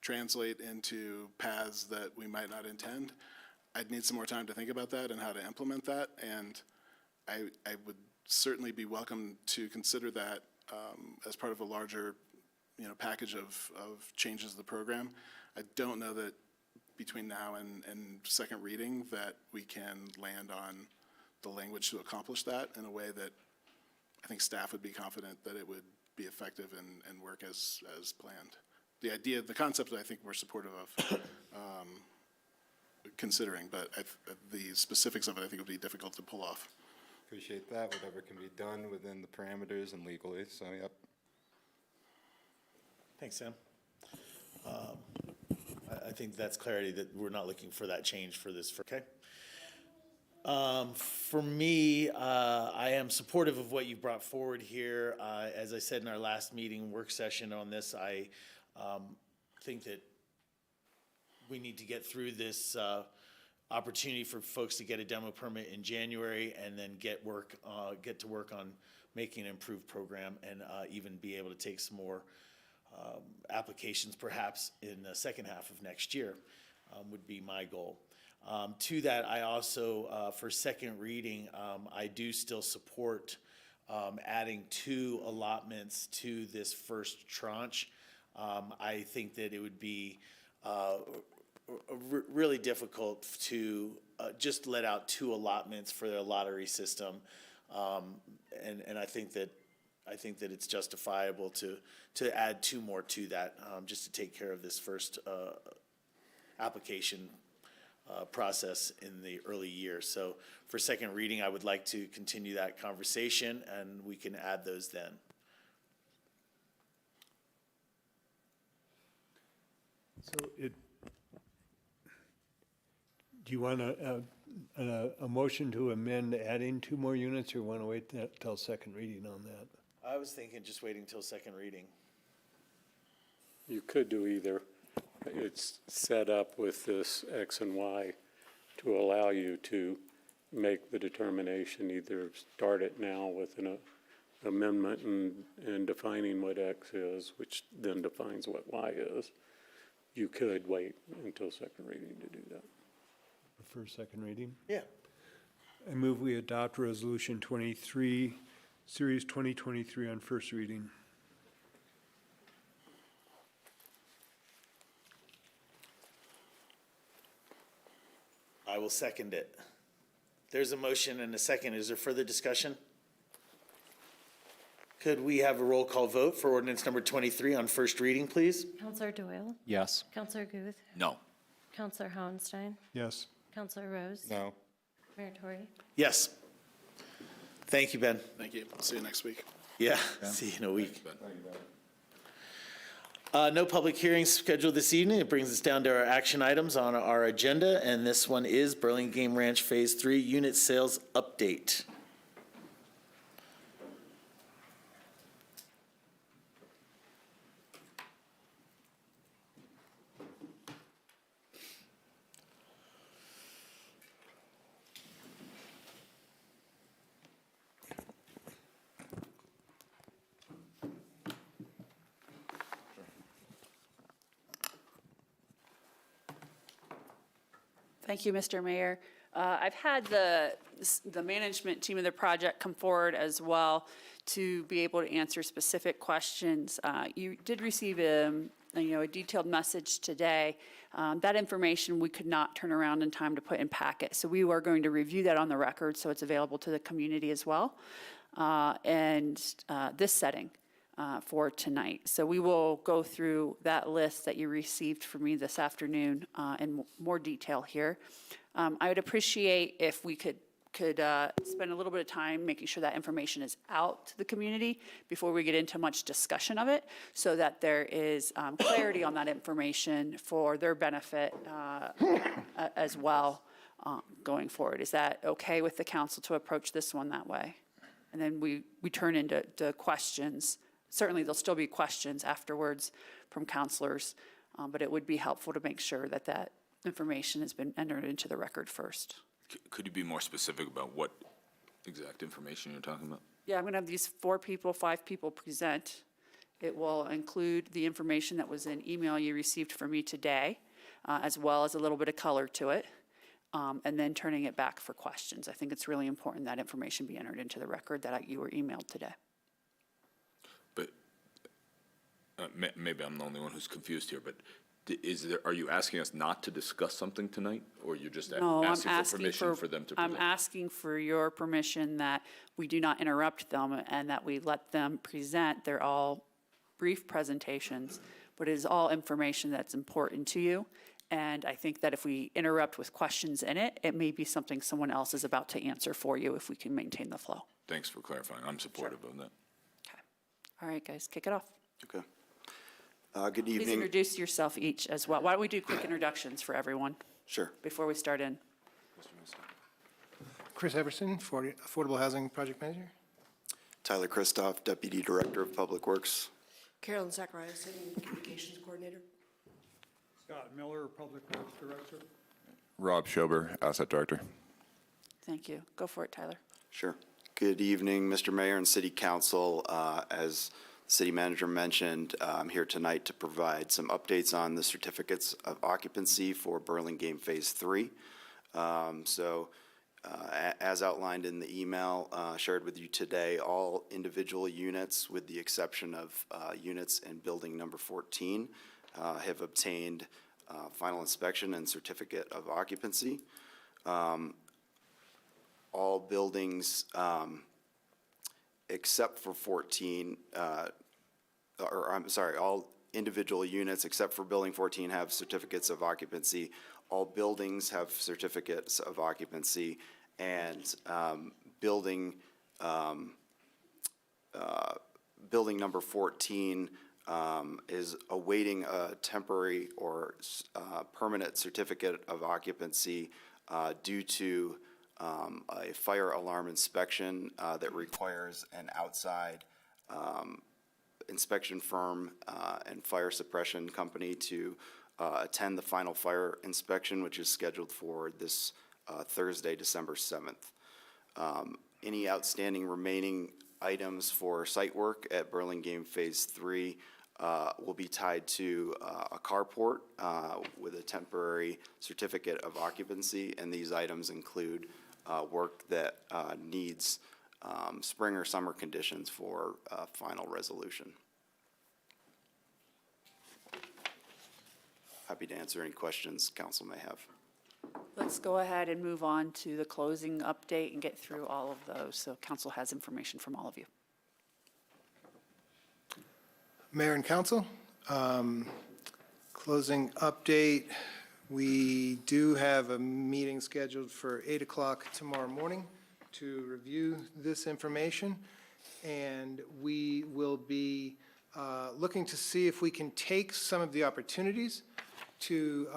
translate into paths that we might not intend. I'd need some more time to think about that and how to implement that, and I would certainly be welcome to consider that as part of a larger, package of changes to the program. I don't know that between now and second reading that we can land on the language to accomplish that in a way that I think staff would be confident that it would be effective and work as planned. The idea, the concept, I think we're supportive of considering, but the specifics of it I think would be difficult to pull off. Appreciate that. Whatever can be done within the parameters and legally, so yep. Thanks, Sam. I think that's clarity that we're not looking for that change for this. Okay. For me, I am supportive of what you brought forward here. As I said in our last meeting, work session on this, I think that we need to get through this opportunity for folks to get a demo permit in January and then get to work on making an improved program and even be able to take some more applications perhaps in the second half of next year would be my goal. To that, I also, for second reading, I do still support adding 2 allotments to this first tranche. I think that it would be really difficult to just let out 2 allotments for the lottery system. And I think that it's justifiable to add 2 more to that, just to take care of this first application process in the early years. So for second reading, I would like to continue that conversation, and we can add those then. So do you want a motion to amend adding 2 more units, or want to wait till second reading on that? I was thinking just waiting till second reading. You could do either. It's set up with this X and Y to allow you to make the determination, either start it now with an amendment and defining what X is, which then defines what Y is. You could wait until second reading to do that. For second reading? Yeah. I move we adopt Resolution 23, Series 2023 on first reading. I will second it. There's a motion and a second. Is there further discussion? Could we have a roll call vote for ordinance number 23 on first reading, please? Counselor Doyle? Yes. Counselor Guth? No. Counselor Hohenstein? Yes. Counselor Rose? No. Mayor Tory? Yes. Thank you, Ben. Thank you. See you next week. Yeah, see you in a week. No public hearings scheduled this evening. It brings us down to our action items on our agenda, and this one is Burlingame Ranch Phase 3 Unit Sales Update. Thank you, Mr. Mayor. I've had the management team of the project come forward as well to be able to answer specific questions. You did receive a detailed message today. That information we could not turn around in time to put in packet. So we are going to review that on the record so it's available to the community as well. And this setting for tonight. So we will go through that list that you received from me this afternoon in more detail here. I would appreciate if we could spend a little bit of time making sure that information is out to the community before we get into much discussion of it, so that there is clarity on that information for their benefit as well going forward. Is that okay with the council to approach this one that way? And then we turn into questions. Certainly, there'll still be questions afterwards from counselors, but it would be helpful to make sure that that information has been entered into the record first. Could you be more specific about what exact information you're talking about? Yeah, I'm going to have these 5 people present. It will include the information that was in email you received from me today, as well as a little bit of color to it, and then turning it back for questions. I think it's really important that information be entered into the record that you were emailed today. But maybe I'm the only one who's confused here, but are you asking us not to discuss something tonight, or you're just No, I'm asking for permission for them to present? I'm asking for your permission that we do not interrupt them and that we let them present. They're all brief presentations, but it is all information that's important to you. And I think that if we interrupt with questions in it, it may be something someone else is about to answer for you if we can maintain the flow. Thanks for clarifying. I'm supportive of that. Okay. All right, guys, kick it off. Okay. Good Please evening. introduce yourself each as well. Why don't we do quick introductions for everyone Sure. before we start in? Chris Everson, Affordable Housing Project Manager. Tyler Christoph, Deputy Director of Public Works. Carolyn Zacharias, City Communications Coordinator. Scott Miller, Public Works Director. Rob Schober, Asset Director. Thank you. Go for it, Tyler. Sure. Good evening, Mr. Mayor and City Council. As the City Manager mentioned, I'm here tonight to provide some updates on the certificates of occupancy for Burlingame Phase 3. As outlined in the email shared with you today, all individual units, with the exception of units in building number 14, have obtained final inspection and certificate of occupancy. All buildings except for 14, all individual units except for building 14 have certificates of occupancy. All buildings have certificates of occupancy, and building number 14 is awaiting a temporary or permanent certificate of occupancy due to a fire alarm inspection that requires an outside inspection firm and fire suppression company to attend the final fire inspection, which is scheduled for this Thursday, December 7th. Any outstanding remaining items for site work at Burlingame Phase 3 will be tied to a carport with a temporary certificate of occupancy, and these items include work that needs spring or summer conditions for final resolution. Happy to answer any questions council may have. Let's go ahead and move on to the closing update and get through all of those, so council has information from all of you. Mayor and Council, closing update. We do have a meeting scheduled for 8 o'clock tomorrow morning to review this information, and we will be looking to see if we can take some of the opportunities to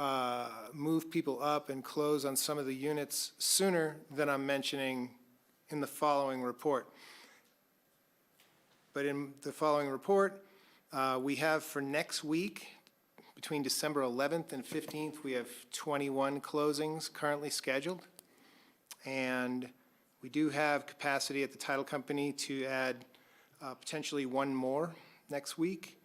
move people up and close on some of the units sooner than I'm mentioning in the following report. But in the following report, we have for next week, between December 11th and 15th, we have 21 closings currently scheduled. And we do have capacity at the title company to add potentially one more next week.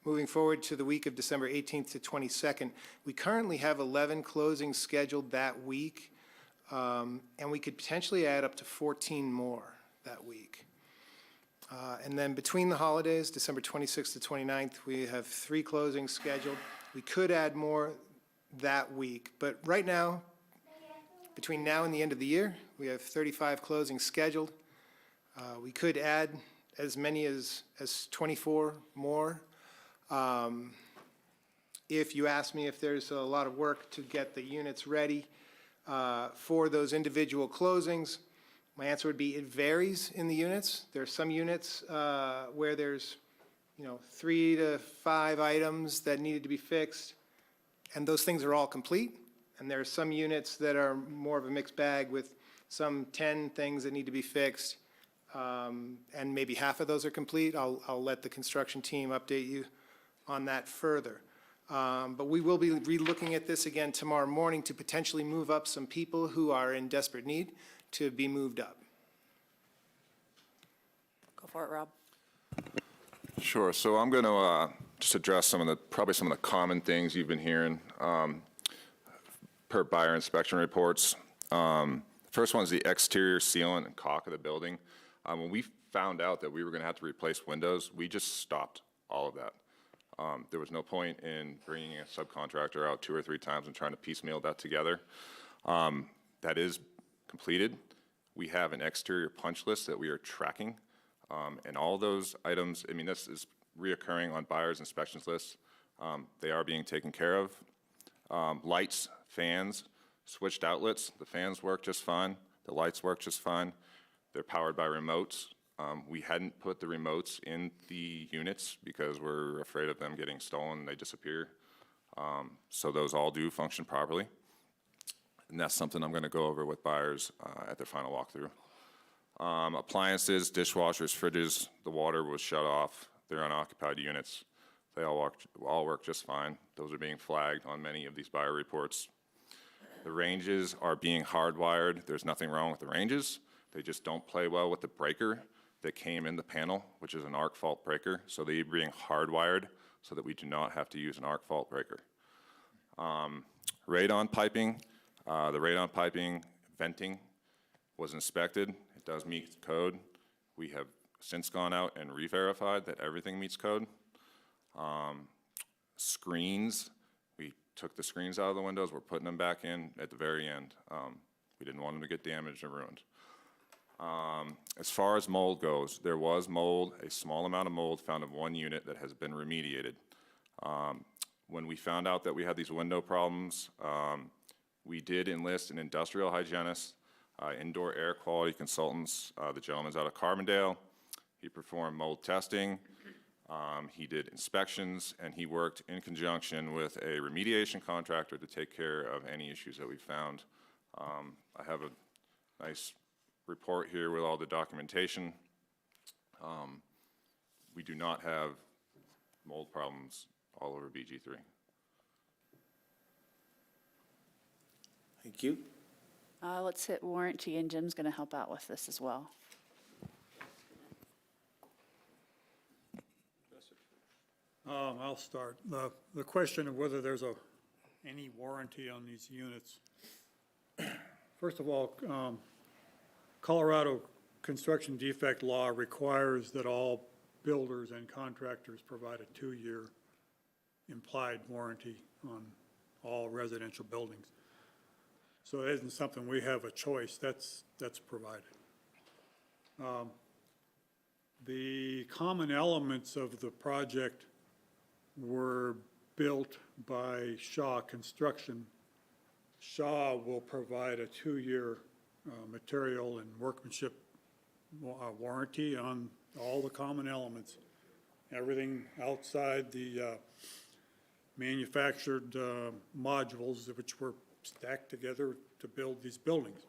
Moving forward to the week of December 18th to 22nd, we currently have 11 closings scheduled that week, and we could potentially add up to 14 more that week. And then between the holidays, December 26th to 29th, we have 3 closings scheduled. We could add more that week, but right now, between now and the end of the year, we have 35 closings scheduled. We could add as many as 24 more. If you ask me if there's a lot of work to get the units ready for those individual closings, my answer would be it varies in the units. There are some units where there's 3 to 5 items that needed to be fixed, and those things are all complete. And there are some units that are more of a mixed bag with some 10 things that need to be fixed, and maybe half of those are complete. I'll let the construction team update you on that further. But we will be re-looking at this again tomorrow morning to potentially move up some people who are in desperate need to be moved up. Go for it, Rob. Sure. So I'm going to just address probably some of the common things you've been hearing per buyer inspection reports. First one is the exterior sealant and caulk of the building. When we found out that we were going to have to replace windows, we just stopped all of that. There was no point in bringing a subcontractor out 2 or 3 times and trying to piecemeal that together. That is completed. We have an exterior punch list that we are tracking. And all those items, I mean, this is reoccurring on buyers' inspections lists. They are being taken care of. Lights, fans, switched outlets. The fans work just fine. The lights work just fine. They're powered by remotes. We hadn't put the remotes in the units because we're afraid of them getting stolen. They disappear. So those all do function properly. and that's something I'm going to go over with buyers at their final walkthrough. Appliances, dishwashers, fridges, the water was shut off. They're unoccupied units. They all work just fine. Those are being flagged on many of these buyer reports. The ranges are being hardwired. There's nothing wrong with the ranges. They just don't play well with the breaker that came in the panel, which is an arc fault breaker. So they're being hardwired so that we do not have to use an arc fault breaker. Radon piping, the radon piping venting was inspected. It does meet code. We have since gone out and re-verified that everything meets code. Screens, we took the screens out of the windows. We're putting them back in at the very end. We didn't want them to get damaged or ruined. As far as mold goes, there was mold, a small amount of mold found in one unit that has been remediated. When we found out that we had these window problems, we did enlist an industrial hygienist, indoor air quality consultants. The gentleman's out of Carbondale. He performed mold testing. He did inspections, and he worked in conjunction with a remediation contractor to take care of any issues that we found. I have a nice report here with all the documentation. We do not have mold problems all over BG3. Thank you. Let's hit warranty, and Jim's going to help out with this as well. I'll start. The question of whether there's any warranty on these units. First of all, Colorado construction defect law requires that all builders and contractors provide a 2-year implied warranty on all residential buildings. So it isn't something we have a choice, that's provided. The common elements of the project were built by Shaw Construction. Shaw will provide a 2-year material and workmanship warranty on all the common elements. Everything outside the manufactured modules which were stacked together to build these buildings.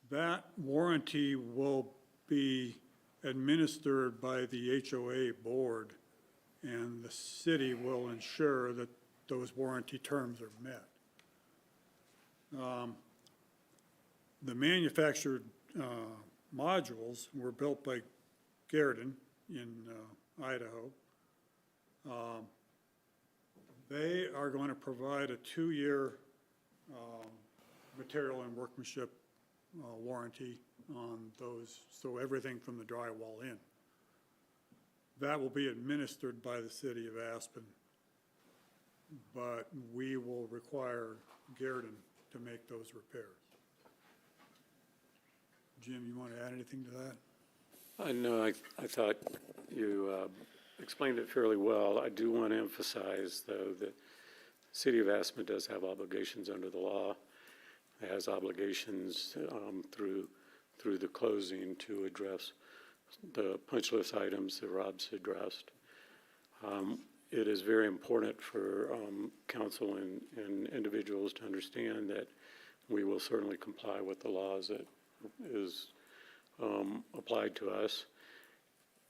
That warranty will be administered by the HOA board, and the city will ensure that those warranty terms are met. The manufactured modules were built by Garrison in Idaho. They are going to provide a 2-year material and workmanship warranty on those, so everything from the drywall in. That will be administered by the city of Aspen, but we will require Garrison to make those repairs. Jim, you want to add anything to that? No, I thought you explained it fairly well. I do want to emphasize, though, that the city of Aspen does have obligations under the law. It has obligations through the closing to address the punch list items that Rob's addressed. It is very important for council and individuals to understand that we will certainly comply with the laws that is applied to us,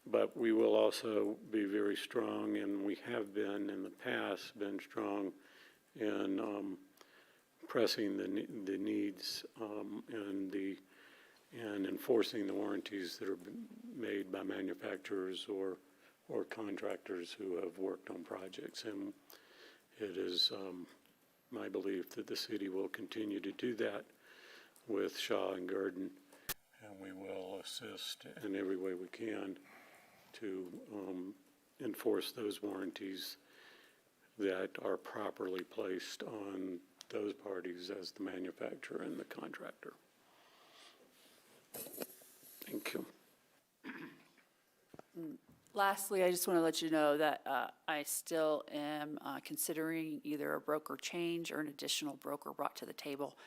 but we will also be very strong, and we have been in the past been strong in pressing the needs and enforcing the warranties that are made by manufacturers or contractors who have worked on projects. And it is my belief that the city will continue to do that with Shaw and Garrison, and we will assist in every way we can to enforce those warranties that are properly placed on those parties as the manufacturer and the contractor. Thank you. Lastly, I just want to let you know that I still am considering either a broker change or an additional broker brought to the table.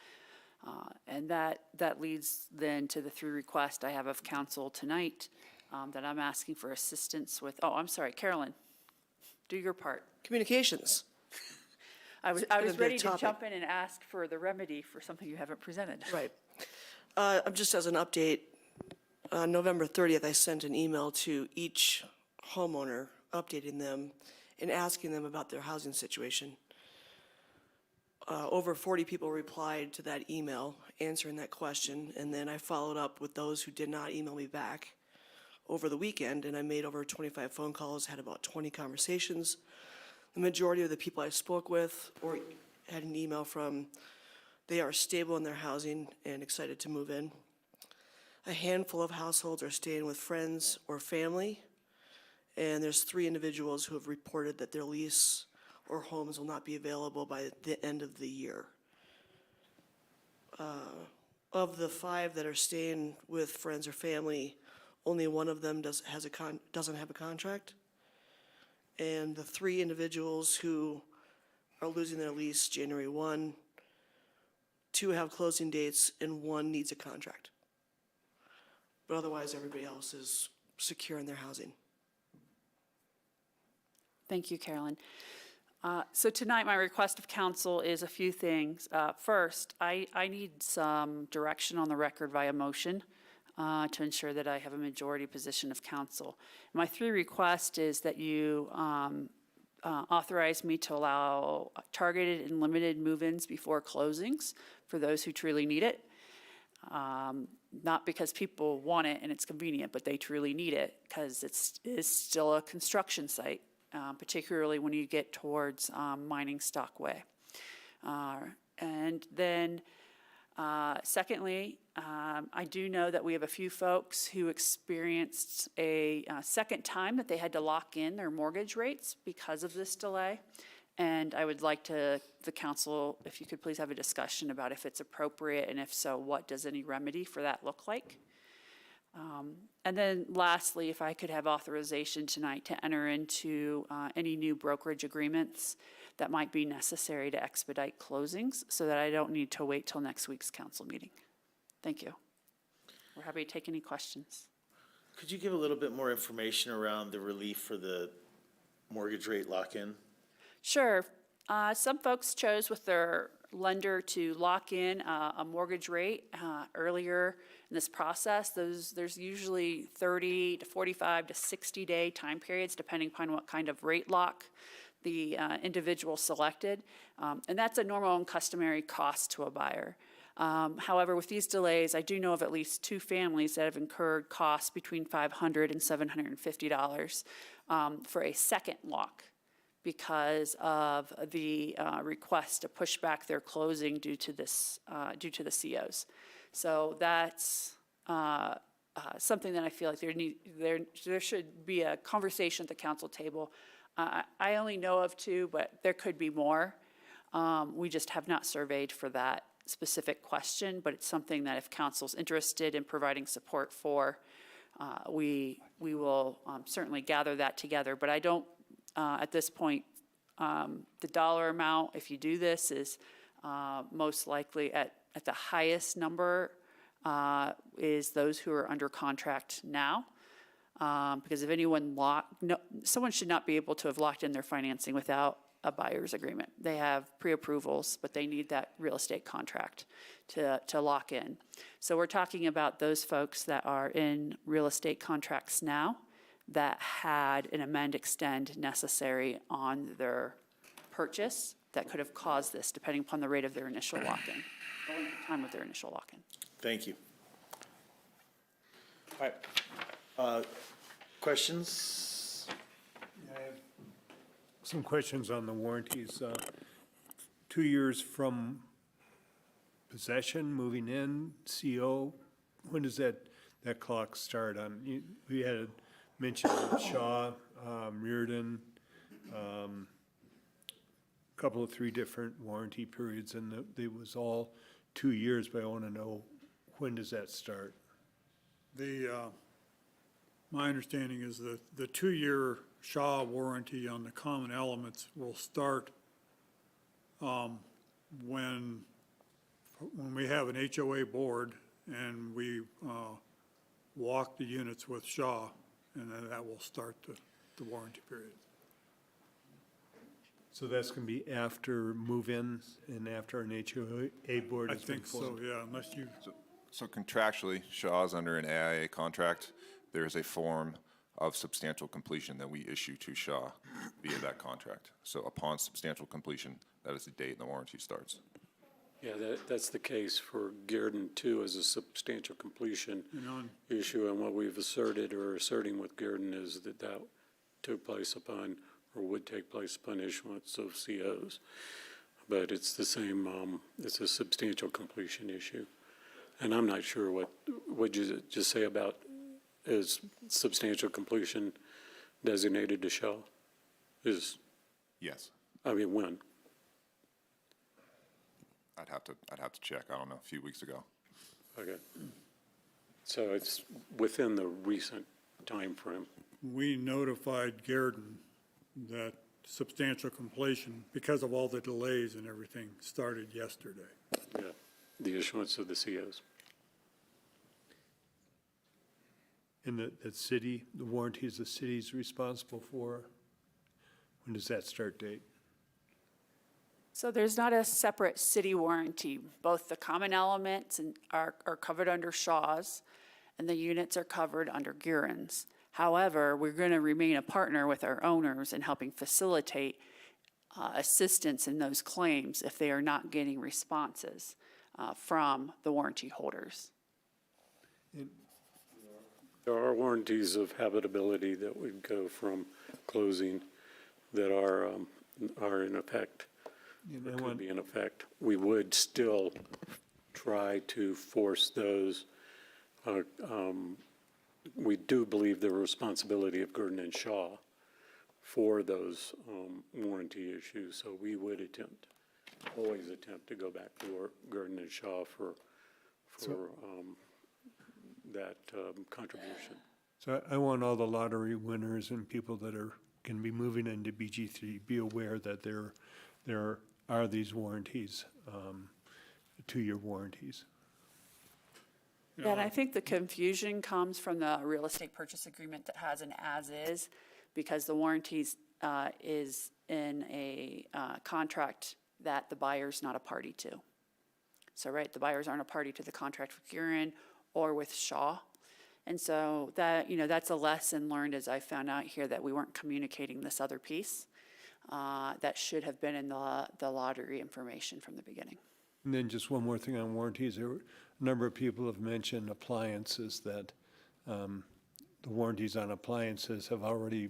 And that leads then to the 3 requests I have of council tonight that I'm asking for assistance with. Oh, I'm sorry, Carolyn, do your part. Communications. I was been a bit ready to topic. jump in and ask for the remedy for something you haven't presented. Right. Just as an update, on November 30th, I sent an email to each homeowner, updating them and asking them about their housing situation. Over 40 people replied to that email, answering that question, and then I followed up with those who did not email me back over the weekend, and I made over 25 phone calls, had about 20 conversations. The majority of the people I spoke with or had an email from, they are stable in their housing and excited to move in. A handful of households are staying with friends or family, and there's 3 individuals who have reported that their lease or homes will not be available by the end of the year. Of the 5 that are staying with friends or family, only one of them doesn't have a contract. And the 3 individuals who are losing their lease January 1, 2 have closing dates, and 1 needs a contract. But otherwise, everybody else is secure in their housing. Thank you, Carolyn. So tonight, my request of council is a few things. First, I need some direction on the record via motion to ensure that I have a majority position of council. My 3 request is that you authorize me to allow targeted and limited move-ins before closings for those who truly need it. Not because people want it and it's convenient, but they truly need it because it is still a construction site. Particularly when you get towards Mining Stockway. And then secondly, I do know that we have a few folks who experienced a second time that they had to lock in their mortgage rates because of this delay. And I would like the council, if you could please have a discussion about if it's appropriate, and if so, what does any remedy for that look like? And then lastly, if I could have authorization tonight to enter into any new brokerage agreements that might be necessary to expedite closings so that I don't need to wait till next week's council meeting. Thank you. We're happy to take any questions. Could you give a little bit more information around the relief for the mortgage rate lock-in? Sure. Some folks chose with their lender to lock in a mortgage rate earlier in this process. There's usually 30 to 45 to 60-day time periods, depending upon what kind of rate lock the individual selected. And that's a normal and customary cost to a buyer. However, with these delays, I do know of at least 2 families that have incurred costs between $500 and $750 for a second lock, because of the request to push back their closing due to this, due to the COs. So that's something that I feel like there should be a conversation at the council table. I only know of 2, but there could be more. We just have not surveyed for that specific question, but it's something that if council's interested in providing support for, we will certainly gather that together. But I don't, at this point, the dollar amount, if you do this, is most likely at the highest number is those who are under contract now. Because if anyone someone should not be able to have locked in their financing without a buyer's agreement. They have pre-approvals, but they need that real estate contract to lock in. So we're talking about those folks that are in real estate contracts now that had an amend extend necessary on their purchase that could have caused this, depending upon the rate of their initial lock-in, the length of time of their initial lock-in. Thank you. All right. Questions? I have some questions on the warranties. 2 years from possession, moving in, CO, when does that clock start on? We had mentioned Shaw, Reardon, couple of 3 different warranty periods, and it was all 2 years, but I want to know, when does that start? My understanding is that the 2-year Shaw warranty on the common elements will start when we have an HOA board and we walk the units with Shaw, and then that will start the warranty period. So that's going to be after move-in and after an HOA board I has been think so, formed? yeah, unless you, So contractually, Shaw's under an AIA contract. There is a form of substantial completion that we issue to Shaw via that contract. So upon substantial completion, that is the date the warranty starts. Yeah, that's the case for Garden 2 as a substantial completion you know, issue, and what we've asserted or asserting with Garden is that that took place upon, or would take place upon issuance of COs. But it's the same, it's a substantial completion issue. And I'm not sure what you just say about is substantial completion designated to Shaw? Is, Yes. I mean, when? I'd have to check. I don't know, a few weeks ago. Okay. So it's within the recent time frame. we notified Garden that substantial completion, because of all the delays and everything, started yesterday. Yeah, the issuance of the COs. And the city, the warranties the city's responsible for, when does that start date? So there's not a separate city warranty. Both the common elements are covered under Shaw's, and the units are covered under Guerin's. However, we're going to remain a partner with our owners in helping facilitate assistance in those claims if they are not getting responses from the warranty holders. There are warranties of habitability that would go from closing that are in effect, or could be in effect. We would still try to force those. We do believe the responsibility of Gurdon and Shaw for those warranty issues, so we would always attempt to go back to Gurdon and Shaw for that contribution. So I want all the lottery winners and people that are going to be moving into BG3 be aware that there are these warranties, 2-year warranties. Yeah, and I think the confusion comes from the real estate purchase agreement that has an as-is, because the warranties is in a contract that the buyer's not a party to. So, right, the buyers aren't a party to the contract with Guerin or with Shaw. And so that, that's a lesson learned, as I found out here, that we weren't communicating this other piece that should have been in the lottery information from the beginning. And then just one more thing on warranties. A number of people have mentioned appliances, that the warranties on appliances have already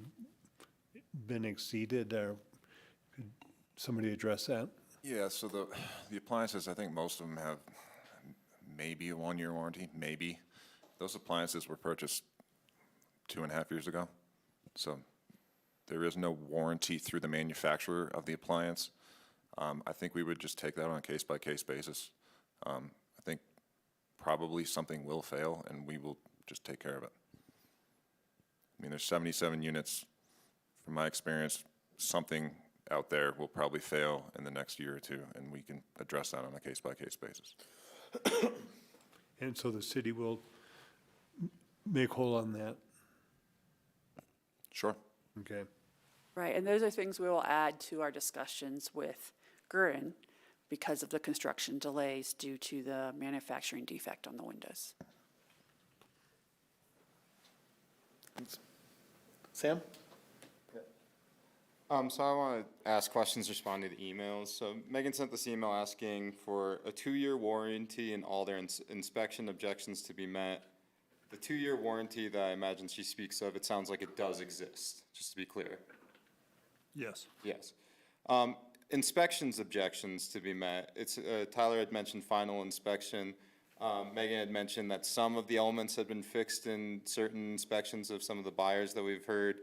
been exceeded. Could somebody address that? Yeah, so the appliances, I think most of them have maybe a 1-year warranty, maybe. Those appliances were purchased 2.5 years ago. So there is no warranty through the manufacturer of the appliance. I think we would just take that on a case-by-case basis. I think probably something will fail, and we will just take care of it. I mean, there's 77 units. From my experience, something out there will probably fail in the next year or two, and we can address that on a case-by-case basis. And so the city will make whole on that? Sure. Okay. Right, and those are things we will add to our discussions with Guerin because of the construction delays due to the manufacturing defect on the windows. Sam? So I want to ask questions responding to emails. So Megan sent this email asking for a 2-year warranty and all their inspection objections to be met. The 2-year warranty that I imagine she speaks of, it sounds like it does exist, just to be clear. Yes. Yes. Inspections objections to be met. It's Tyler had mentioned final inspection. Megan had mentioned that some of the elements had been fixed in certain inspections of some of the buyers that we've heard.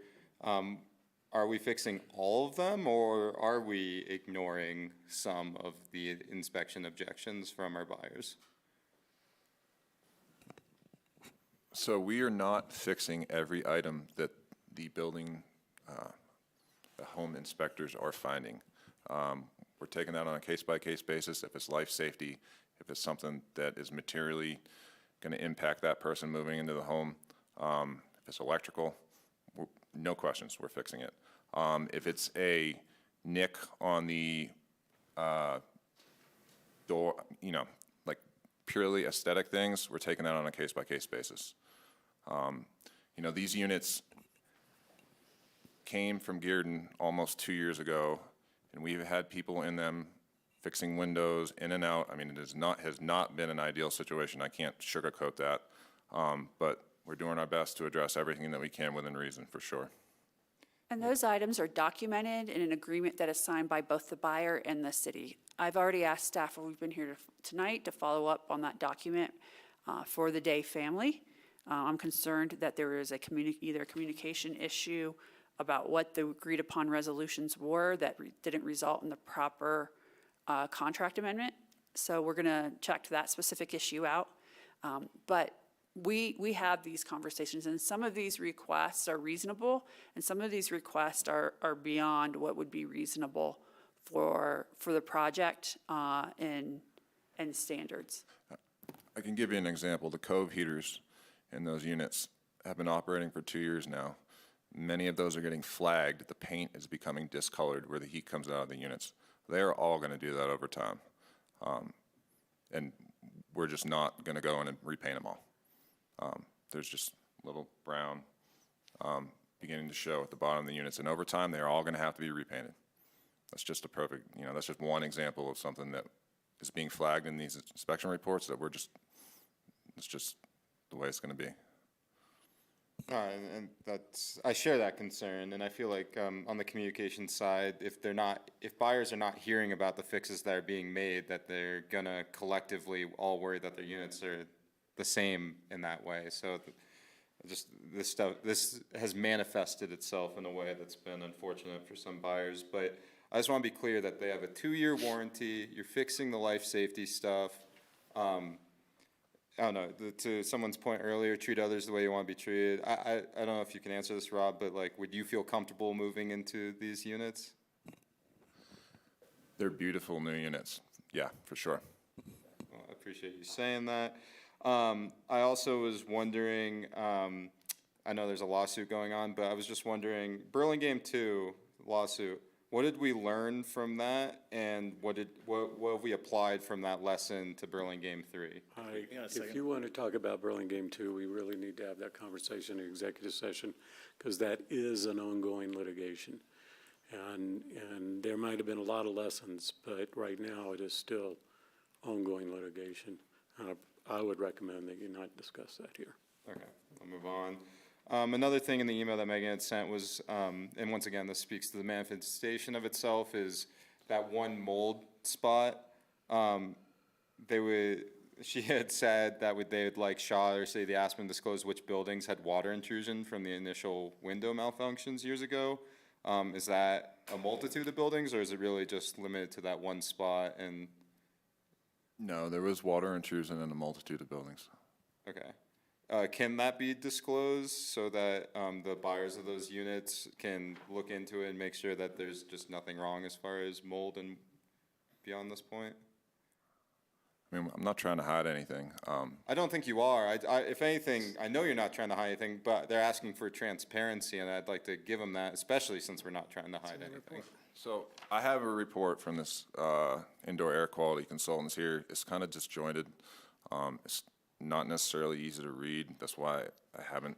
Are we fixing all of them, or are we ignoring some of the inspection objections from our buyers? So we are not fixing every item that the building, the home inspectors are finding. We're taking that on a case-by-case basis. If it's life safety, if it's something that is materially going to impact that person moving into the home, if it's electrical, no questions, we're fixing it. If it's a nick on the door, like purely aesthetic things, we're taking that on a case-by-case basis. These units came from Gearden almost 2 years ago, and we've had people in them fixing windows in and out. I mean, has not been an ideal situation. I can't sugarcoat that, but we're doing our best to address everything that we can within reason, for sure. And those items are documented in an agreement that is signed by both the buyer and the city. I've already asked staff, we've been here tonight, to follow up on that document for the Day family. I'm concerned that there is either a communication issue about what the agreed upon resolutions were that didn't result in the proper contract amendment. So we're gonna check that specific issue out. But we have these conversations, and some of these requests are reasonable, and some of these requests are beyond what would be reasonable for the project and standards. I can give you an example. The cove heaters in those units have been operating for 2 years now. Many of those are getting flagged. The paint is becoming discolored where the heat comes out of the units. They're all going to do that over time. And we're just not going to go in and repaint them all. There's just little brown beginning to show at the bottom of the units. And over time, they're all going to have to be repainted. That's just a perfect, that's just one example of something that is being flagged in these inspection reports that it's just the way it's going to be. And I share that concern, and I feel like on the communication side, if buyers are not hearing about the fixes that are being made, that they're gonna collectively all worry that their units are the same in that way. So this has manifested itself in a way that's been unfortunate for some buyers. But I just want to be clear that they have a 2-year warranty. You're fixing the life safety stuff. I don't know, to someone's point earlier, treat others the way you want to be treated. I don't know if you can answer this, Rob, but would you feel comfortable moving into these units? They're beautiful new units. Yeah, for sure. Well, I appreciate you saying that. I also was wondering, I know there's a lawsuit going on, but I was just wondering, Burlingame 2 lawsuit, what did we learn from that, and what have we applied from that lesson to Burlingame 3? If you want to talk about Burlingame 2, we really need to have that conversation in executive session, because that is an ongoing litigation. And there might have been a lot of lessons, but right now it is still ongoing litigation. I would recommend that you not discuss that here. Okay, I'll move on. Another thing in the email that Megan had sent was, and once again, this speaks to the manifestation of itself, is that one mold spot. She had said that they would like Shaw or say the Aspen disclose which buildings had water intrusion from the initial window malfunctions years ago. Is that a multitude of buildings, or is it really just limited to that one spot? And no, there was water intrusion in a multitude of buildings. Okay. Can that be disclosed so that the buyers of those units can look into it and make sure that there's just nothing wrong as far as mold and beyond this point? I mean, I'm not trying to hide anything. I don't think you are. If anything, I know you're not trying to hide anything, but they're asking for transparency, and I'd like to give them that, especially since we're not trying to hide anything. So I have a report from this indoor air quality consultants here. It's kind of disjointed. It's not necessarily easy to read. That's why I haven't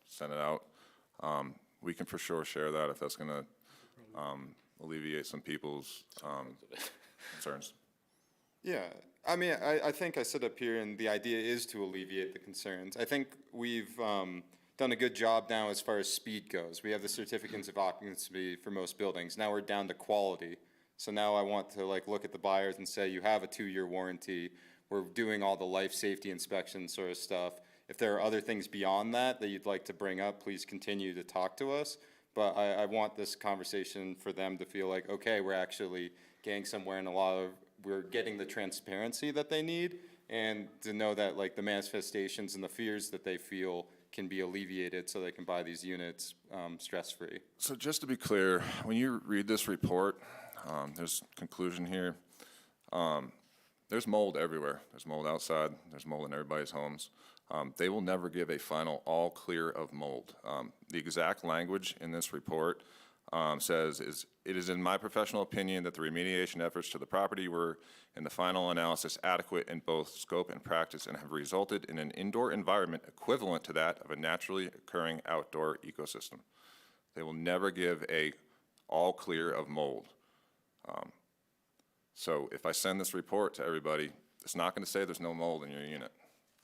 sent it out. We can for sure share that if that's going to alleviate some people's concerns. Yeah, I mean, I think I sit up here and the idea is to alleviate the concerns. I think we've done a good job now as far as speed goes. We have the certificates of occupancy for most buildings. Now we're down to quality. So now I want to look at the buyers and say, you have a 2-year warranty. We're doing all the life safety inspection sort of stuff. If there are other things beyond that you'd like to bring up, please continue to talk to us. But I want this conversation for them to feel like, okay, we're actually getting somewhere, and we're getting the transparency that they need, and to know that the manifestations and the fears that they feel can be alleviated so they can buy these units stress-free. So just to be clear, when you read this report, there's conclusion here. There's mold everywhere. There's mold outside. There's mold in everybody's homes. They will never give a final all clear of mold. The exact language in this report says, it is in my professional opinion that the remediation efforts to the property were, in the final analysis, adequate in both scope and practice and have resulted in an indoor environment equivalent to that of a naturally occurring outdoor ecosystem. They will never give a all clear of mold. So if I send this report to everybody, it's not going to say there's no mold in your unit.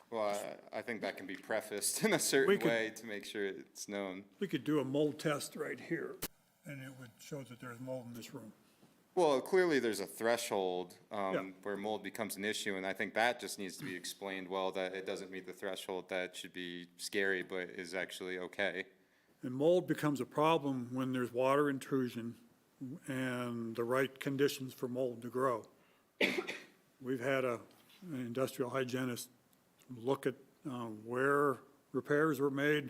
Well, I think that can be prefaced in a certain way to make sure it's known. We could do a mold test right here, and it would show that there's mold in this room. Well, clearly there's a threshold Yeah. where mold becomes an issue, and I think that just needs to be explained well, that it doesn't meet the threshold that should be scary, but is actually okay. And mold becomes a problem when there's water intrusion and the right conditions for mold to grow. We've had an industrial hygienist look at where repairs were made,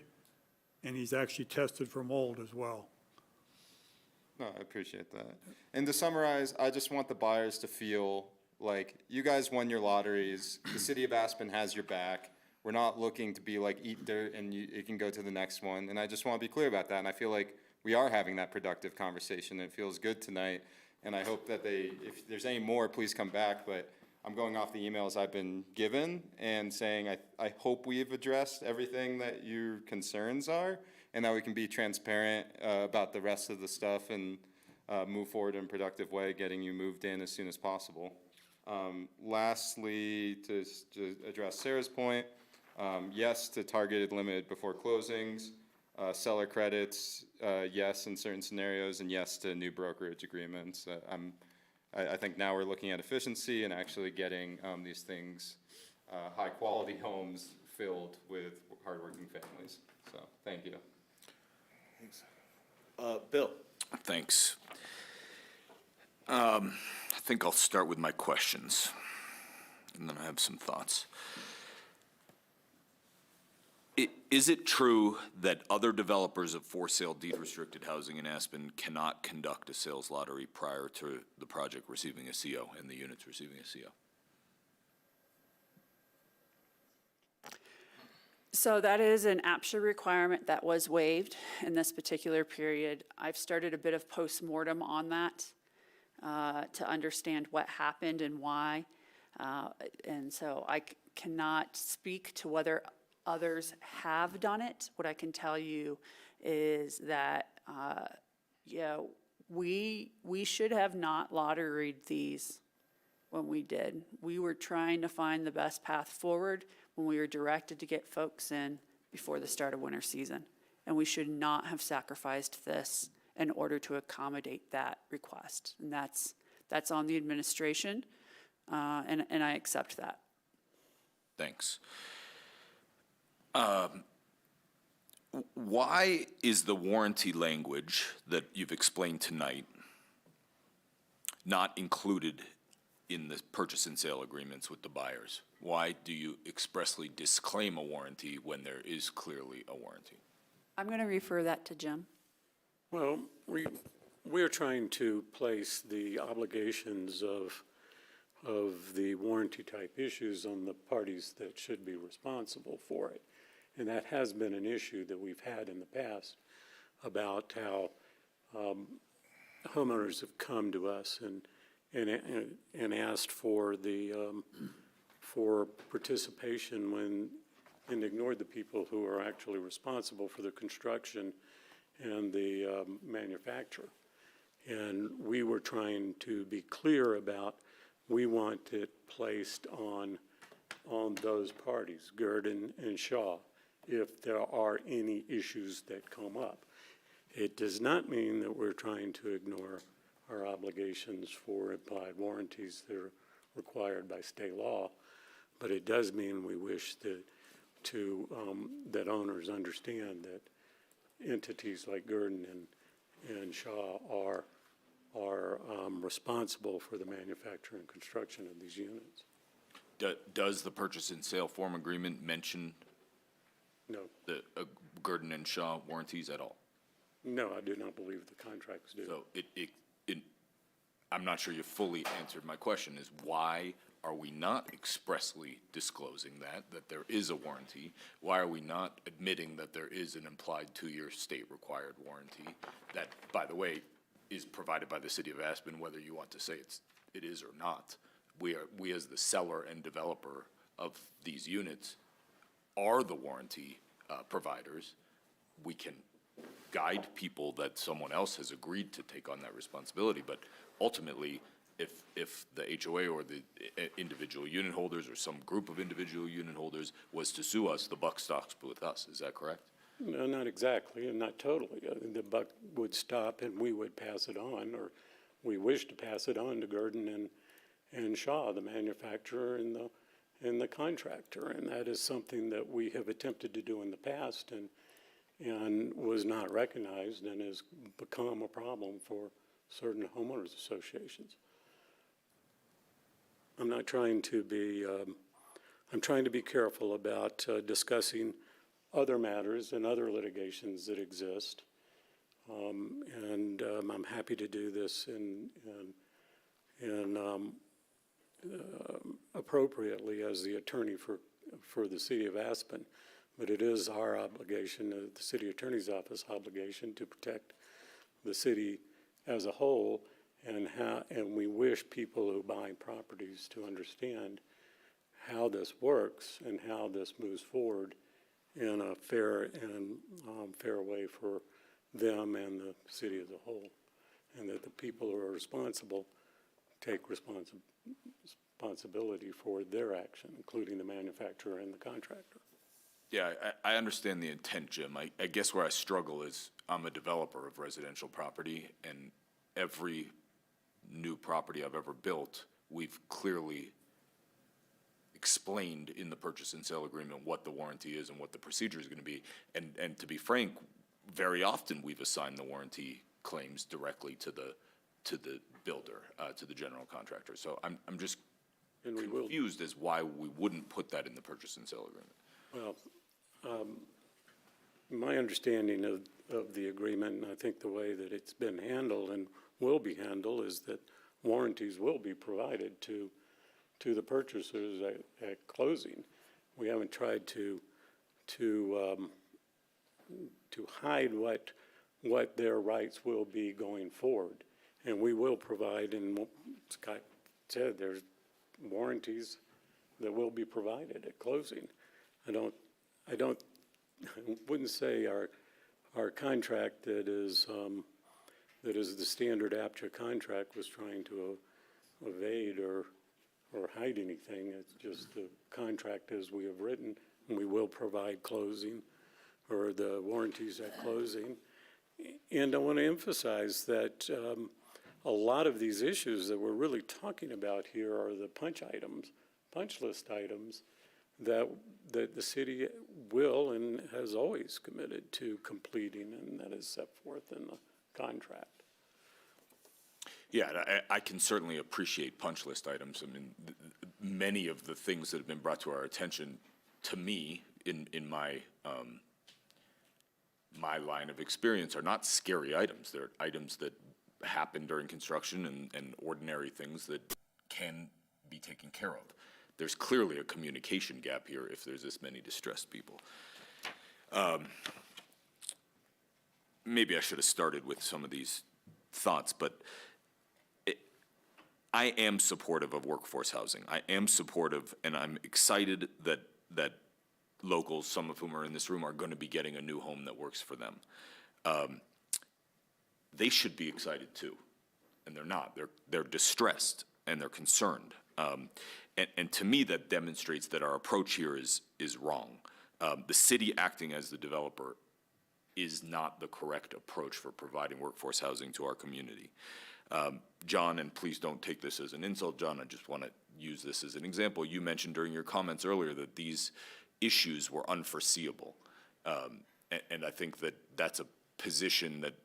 and he's actually tested for mold as well. No, I appreciate that. And to summarize, I just want the buyers to feel like you guys won your lotteries, the city of Aspen has your back. We're not looking to be like eat dirt and you can go to the next one. And I just want to be clear about that. And I feel like we are having that productive conversation. It feels good tonight. And I hope that if there's any more, please come back. But I'm going off the emails I've been given and saying I hope we've addressed everything that your concerns are and that we can be transparent about the rest of the stuff and move forward in a productive way, getting you moved in as soon as possible. Lastly, to address Sarah's point, yes to targeted limited before closings, seller credits, yes in certain scenarios, and yes to new brokerage agreements. I think now we're looking at efficiency and actually getting these things, high-quality homes filled with hardworking families. So, thank you. Thanks. Bill. Thanks. I think I'll start with my questions, and then I have some thoughts. Is it true that other developers of for-sale deed-restricted housing in Aspen cannot conduct a sales lottery prior to the project receiving a CO and the units receiving a CO? So that is an APSHA requirement that was waived in this particular period. I've started a bit of postmortem on that to understand what happened and why. And so I cannot speak to whether others have done it. What I can tell you is that, we should have not lotteried these when we did. We were trying to find the best path forward when we were directed to get folks in before the start of winter season. And we should not have sacrificed this in order to accommodate that request. And that's on the administration, and I accept that. Thanks. Why is the warranty language that you've explained tonight not included in the purchase and sale agreements with the buyers? Why do you expressly disclaim a warranty when there is clearly a warranty? I'm going to refer that to Jim. Well, we're trying to place the obligations of the warranty type issues on the parties that should be responsible for it. And that has been an issue that we've had in the past about how homeowners have come to us and asked for for participation and ignored the people who are actually responsible for the construction and the manufacture. And we were trying to be clear about, we want it placed on those parties, Gurdon and Shaw, if there are any issues that come up. It does not mean that we're trying to ignore our obligations for implied warranties that are required by state law, but it does mean we wish that owners understand that entities like Gurdon and Shaw are responsible for the manufacture and construction of these units. Does the purchase and sale form agreement mention No. the Gurdon and Shaw warranties at all? No, I do not believe the contracts do. So I'm not sure you fully answered my question, is why are we not expressly disclosing that there is a warranty? Why are we not admitting that there is an implied 2-year state-required warranty that, by the way, is provided by the city of Aspen, whether you want to say it is or not? We as the seller and developer of these units are the warranty providers. We can guide people that someone else has agreed to take on that responsibility, but ultimately, if the HOA or the individual unit holders or some group of individual unit holders was to sue us, the buck stops with us. Is that correct? No, not exactly, and not totally. The buck would stop and we would pass it on, or we wish to pass it on to Gurdon and Shaw, the manufacturer and the contractor. And that is something that we have attempted to do in the past and was not recognized and has become a problem for certain homeowners associations. I'm not trying to be, I'm trying to be careful about discussing other matters and other litigations that exist. I'm happy to do this appropriately as the attorney for the city of Aspen. But it is our obligation, the city attorney's office obligation, to protect the city as a whole, and we wish people who buy properties to understand how this works and how this moves forward in a fair and fair way for them and the city as a whole, and that the people who are responsible take responsibility for their action, including the manufacturer and the contractor. Yeah, I understand the intent, Jim. I guess where I struggle is I'm a developer of residential property, and every new property I've ever built, we've clearly explained in the purchase and sale agreement what the warranty is and what the procedure is going to be. And to be frank, very often we've assigned the warranty claims directly to the builder, to the general contractor. So I'm just confused as why we wouldn't put that in the purchase and sale agreement. Well, my understanding of the agreement, and I think the way that it's been handled and will be handled, is that warranties will be provided to the purchasers at closing. We haven't tried to hide what their rights will be going forward. And we will provide, and Scott said, there's warranties that will be provided at closing. I wouldn't say our contract that is the standard APCHA contract was trying to evade or hide anything. It's just the contract as we have written, and we will provide closing or the warranties at closing. And I want to emphasize that a lot of these issues that we're really talking about here are the punch list items that the city will and has always committed to completing, and that is set forth in the contract. Yeah, I can certainly appreciate punch list items. I mean, many of the things that have been brought to our attention, to me, in my my line of experience, are not scary items. They're items that happen during construction and ordinary things that can be taken care of. There's clearly a communication gap here if there's this many distressed people. Maybe I should have started with some of these thoughts, but I am supportive of workforce housing. I am supportive, and I'm excited that locals, some of whom are in this room, are going to be getting a new home that works for them. They should be excited too, and they're not. They're distressed and they're concerned. And to me, that demonstrates that our approach here is wrong. The city acting as the developer is not the correct approach for providing workforce housing to our community. John, and please don't take this as an insult, John, I just want to use this as an example. You mentioned during your comments earlier that these issues were unforeseeable. And I think that that's a position that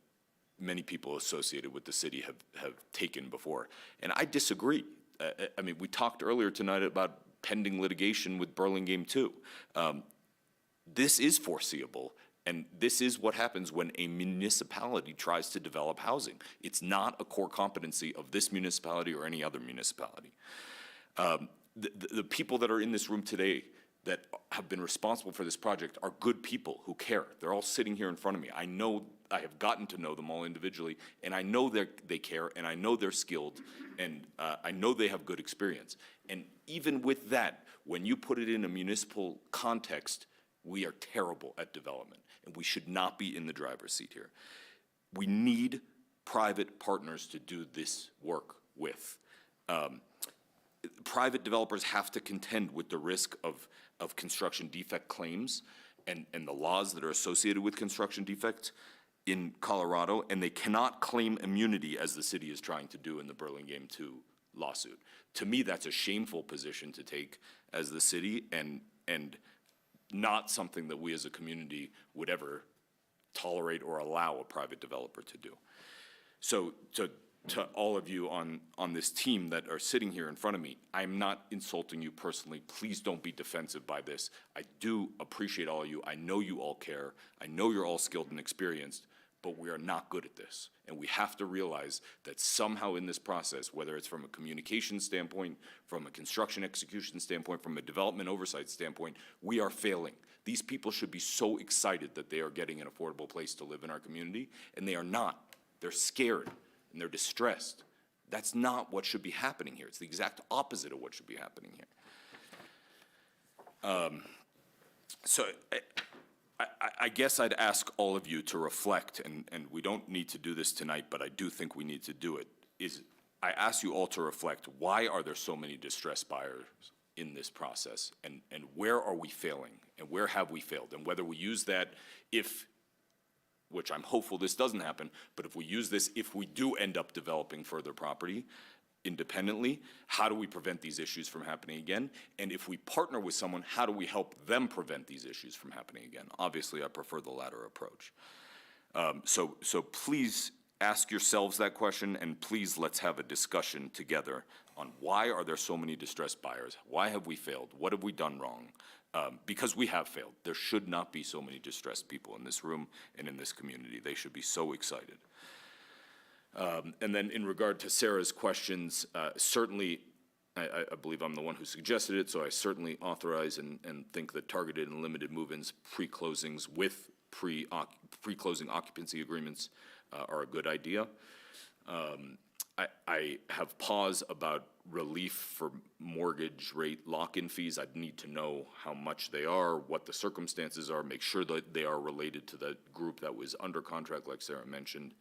many people associated with the city have taken before. And I disagree. I mean, we talked earlier tonight about pending litigation with Burlingame too. This is foreseeable, and this is what happens when a municipality tries to develop housing. It's not a core competency of this municipality or any other municipality. the people that are in this room today that have been responsible for this project are good people who care. They're all sitting here in front of me. I know, I have gotten to know them all individually, and I know they care, and I know they're skilled, and I know they have good experience. And even with that, when you put it in a municipal context, we are terrible at development, and we should not be in the driver's seat here. We need private partners to do this work with. Private developers have to contend with the risk of construction defect claims and the laws that are associated with construction defects in Colorado, and they cannot claim immunity as the city is trying to do in the Burlingame 2 lawsuit. To me, that's a shameful position to take as the city, and not something that we as a community would ever tolerate or allow a private developer to do. So to all of you on this team that are sitting here in front of me, I'm not insulting you personally. Please don't be defensive by this. I do appreciate all of you. I know you all care. I know you're all skilled and experienced, but we are not good at this. And we have to realize that somehow in this process, whether it's from a communication standpoint, from a construction execution standpoint, from a development oversight standpoint, we are failing. These people should be so excited that they are getting an affordable place to live in our community, and they are not. They're scared and they're distressed. That's not what should be happening here. It's the exact opposite of what should be happening here. So I guess I'd ask all of you to reflect, and we don't need to do this tonight, but I do think we need to do it, is I ask you all to reflect, why are there so many distressed buyers in this process? And where are we failing? And where have we failed? And whether we use that which I'm hopeful this doesn't happen, but if we use this, if we do end up developing further property independently, how do we prevent these issues from happening again? And if we partner with someone, how do we help them prevent these issues from happening again? Obviously, I prefer the latter approach. So please ask yourselves that question, and please let's have a discussion together on why are there so many distressed buyers? Why have we failed? What have we done wrong? Because we have failed. There should not be so many distressed people in this room and in this community. They should be so excited. And then in regard to Sarah's questions, certainly, I believe I'm the one who suggested it, so I certainly authorize and think that targeted and limited move-ins, pre-closings with pre-closing occupancy agreements are a good idea. I have pause about relief for mortgage rate lock-in fees. I'd need to know how much they are, what the circumstances are, make sure that they are related to the group that was under contract, like Sarah mentioned.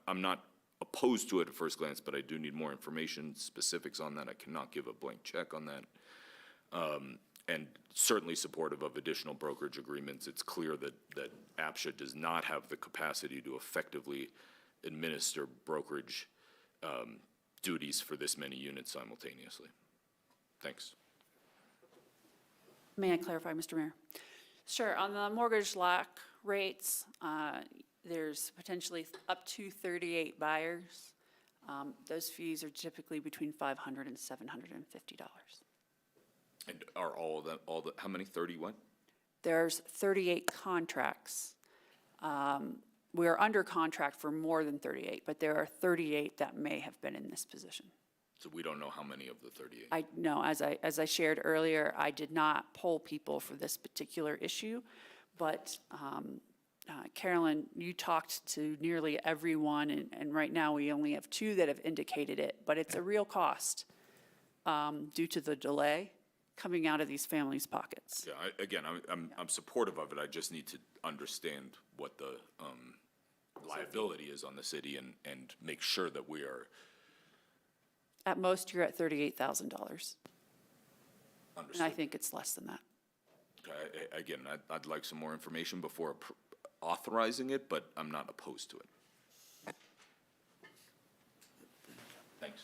I'm not opposed to it at first glance, but I do need more information, specifics on that. I cannot give a blank check on that. And certainly supportive of additional brokerage agreements. It's clear that APSHA does not have the capacity to effectively administer brokerage duties for this many units simultaneously. Thanks. May I clarify, Mr. Mayor? Sure. On the mortgage lock rates, there's potentially up to 38 buyers. Those fees are typically between $500 and $750. And are all the how many, 30 what? There's 38 contracts. We are under contract for more than 38, but there are 38 that may have been in this position. So we don't know how many of the 38. No, as I shared earlier, I did not poll people for this particular issue, but Carolyn, you talked to nearly everyone, and right now we only have 2 that have indicated it, but it's a real cost due to the delay coming out of these families' pockets. Yeah, again, I'm supportive of it. I just need to understand what the liability is on the city and make sure that we are. At most, you're at $38,000. And I think it's less than that. Okay, again, I'd like some more information before authorizing it, but I'm not opposed to it. Thanks.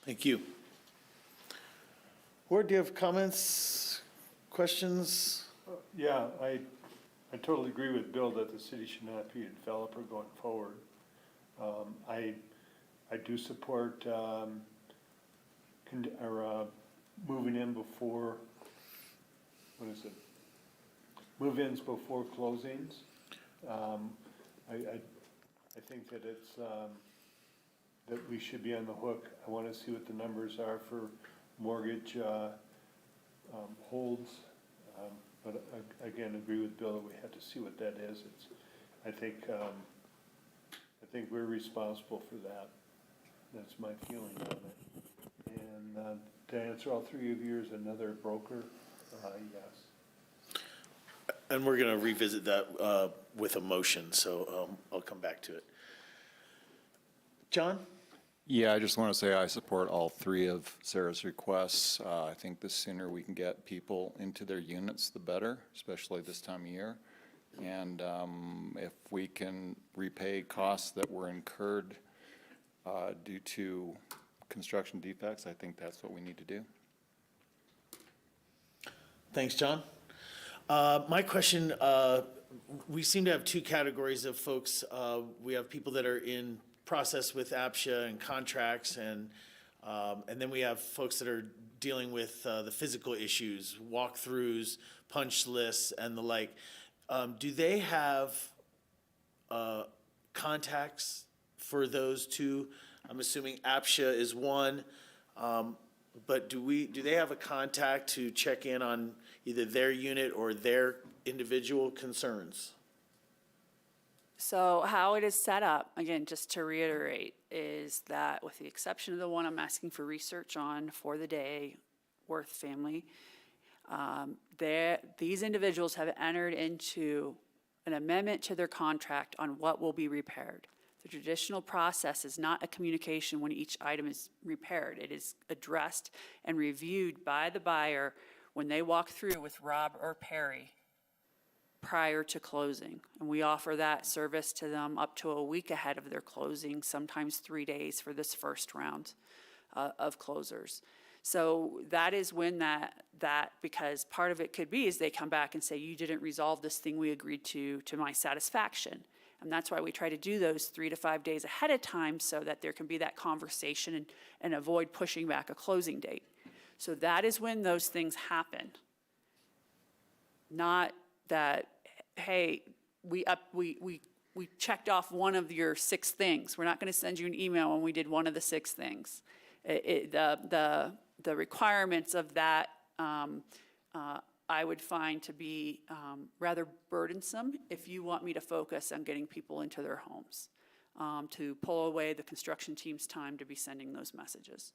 Thank you. Board, do you have comments, questions? Yeah, I totally agree with Bill that the city should not be a developer going forward. I do support moving in before, move-ins before closings. I think that it's, that we should be on the hook. I want to see what the numbers are for mortgage holds. But again, agree with Bill that we have to see what that is. I think we're responsible for that. That's my feeling on it. And to answer all three of yours, another broker, yes. And we're going to revisit that with a motion, so I'll come back to it. John? Yeah, I just want to say I support all three of Sarah's requests. I think the sooner we can get people into their units, the better, especially this time of year. And if we can repay costs that were incurred due to construction defects, I think that's what we need to do. Thanks, John. My question, we seem to have two categories of folks. We have people that are in process with APSHA and contracts, and then we have folks that are dealing with the physical issues, walkthroughs, punch lists, and the like. Do they have contacts for those two? I'm assuming APSHA is one, but do they have a contact to check in on either their unit or their individual concerns? So how it is set up, again, just to reiterate, is that with the exception of the one I'm asking for research on for the day, Worth family, these individuals have entered into an amendment to their contract on what will be repaired. The traditional process is not a communication when each item is repaired. It is addressed and reviewed by the buyer when they walk through with Rob or Perry prior to closing. And we offer that service to them up to a week ahead of their closing, sometimes 3 days for this first round of closers. So that is when that because part of it could be is they come back and say, you didn't resolve this thing we agreed to my satisfaction. And that's why we try to do those 3 to 5 days ahead of time so that there can be that conversation and avoid pushing back a closing date. So that is when those things happen. Not that, hey, we checked off one of your 6 things. We're not going to send you an email when we did one of the 6 things. The requirements of that I would find to be rather burdensome if you want me to focus on getting people into their homes, to pull away the construction team's time to be sending those messages.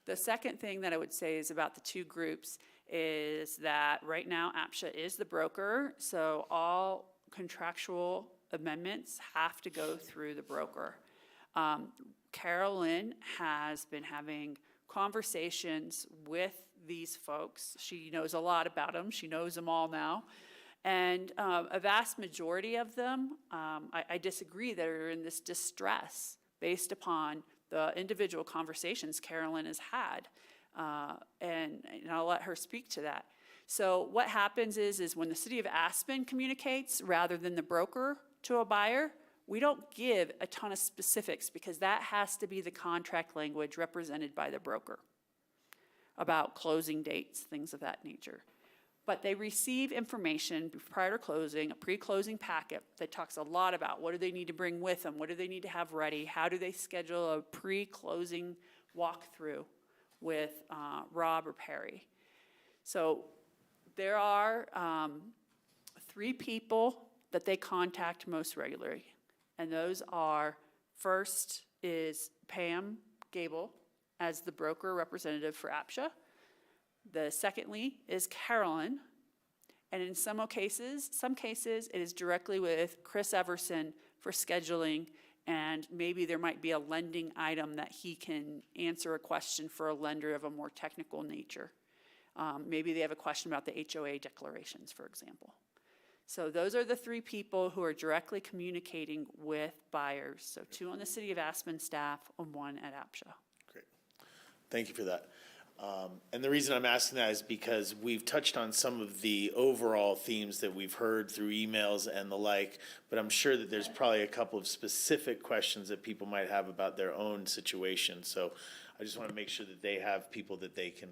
The second thing that I would say is about the two groups is that right now APSHA is the broker, so all contractual amendments have to go through the broker. Carolyn has been having conversations with these folks. She knows a lot about them. She knows them all now. And a vast majority of them, I disagree that are in this distress based upon the individual conversations Carolyn has had. And I'll let her speak to that. So what happens is when the city of Aspen communicates rather than the broker to a buyer, we don't give a ton of specifics because that has to be the contract language represented by the broker about closing dates, things of that nature. But they receive information prior to closing, a pre-closing packet that talks a lot about what do they need to bring with them, what do they need to have ready, how do they schedule a pre-closing walkthrough with Rob or Perry. So there are 3 people that they contact most regularly. And those are, first is Pam Gable as the broker representative for APSHA. The secondly is Carolyn. And in some cases, it is directly with Chris Everson for scheduling, and maybe there might be a lending item that he can answer a question for a lender of a more technical nature. Maybe they have a question about the HOA declarations, for example. So those are the 3 people who are directly communicating with buyers. So 2 on the City of Aspen staff and 1 at APSHA. Great. Thank you for that. And the reason I'm asking that is because we've touched on some of the overall themes that we've heard through emails and the like, but I'm sure that there's probably a couple of specific questions that people might have about their own situation. So I just want to make sure that they have people that they can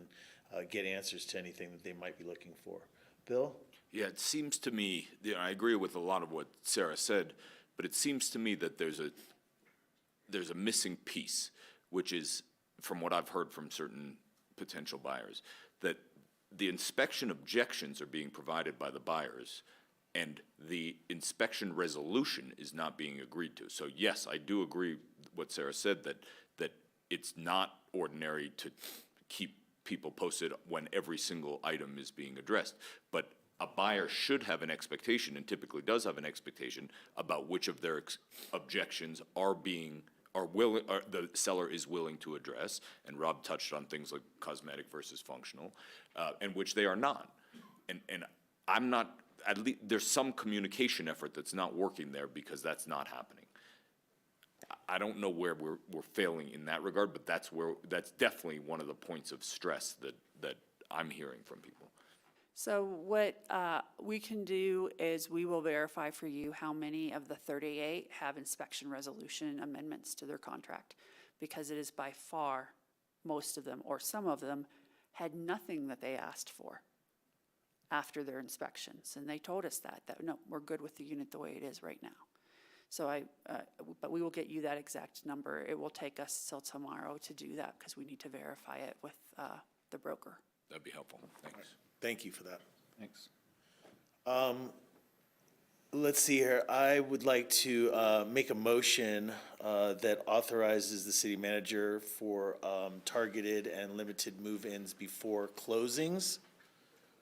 get answers to anything that they might be looking for. Bill? Yeah, it seems to me, I agree with a lot of what Sarah said, but it seems to me that there's a missing piece, which is, from what I've heard from certain potential buyers, that the inspection objections are being provided by the buyers, and the inspection resolution is not being agreed to. So yes, I do agree what Sarah said, that it's not ordinary to keep people posted when every single item is being addressed. But a buyer should have an expectation, and typically does have an expectation, about which of their objections the seller is willing to address. And Rob touched on things like cosmetic versus functional, and which they are not. And I'm not, at least, there's some communication effort that's not working there, because that's not happening. I don't know where we're failing in that regard, but that's definitely one of the points of stress that I'm hearing from people. So what we can do is we will verify for you how many of the 38 have inspection resolution amendments to their contract, because it is by far most of them, or some of them, had nothing that they asked for after their inspections. And they told us that no, we're good with the unit the way it is right now. So but we will get you that exact number. It will take us till tomorrow to do that, because we need to verify it with the broker. That'd be helpful. Thanks. Thank you for that. Thanks. Let's see here. I would like to make a motion that authorizes the city manager for targeted and limited move-ins before closings.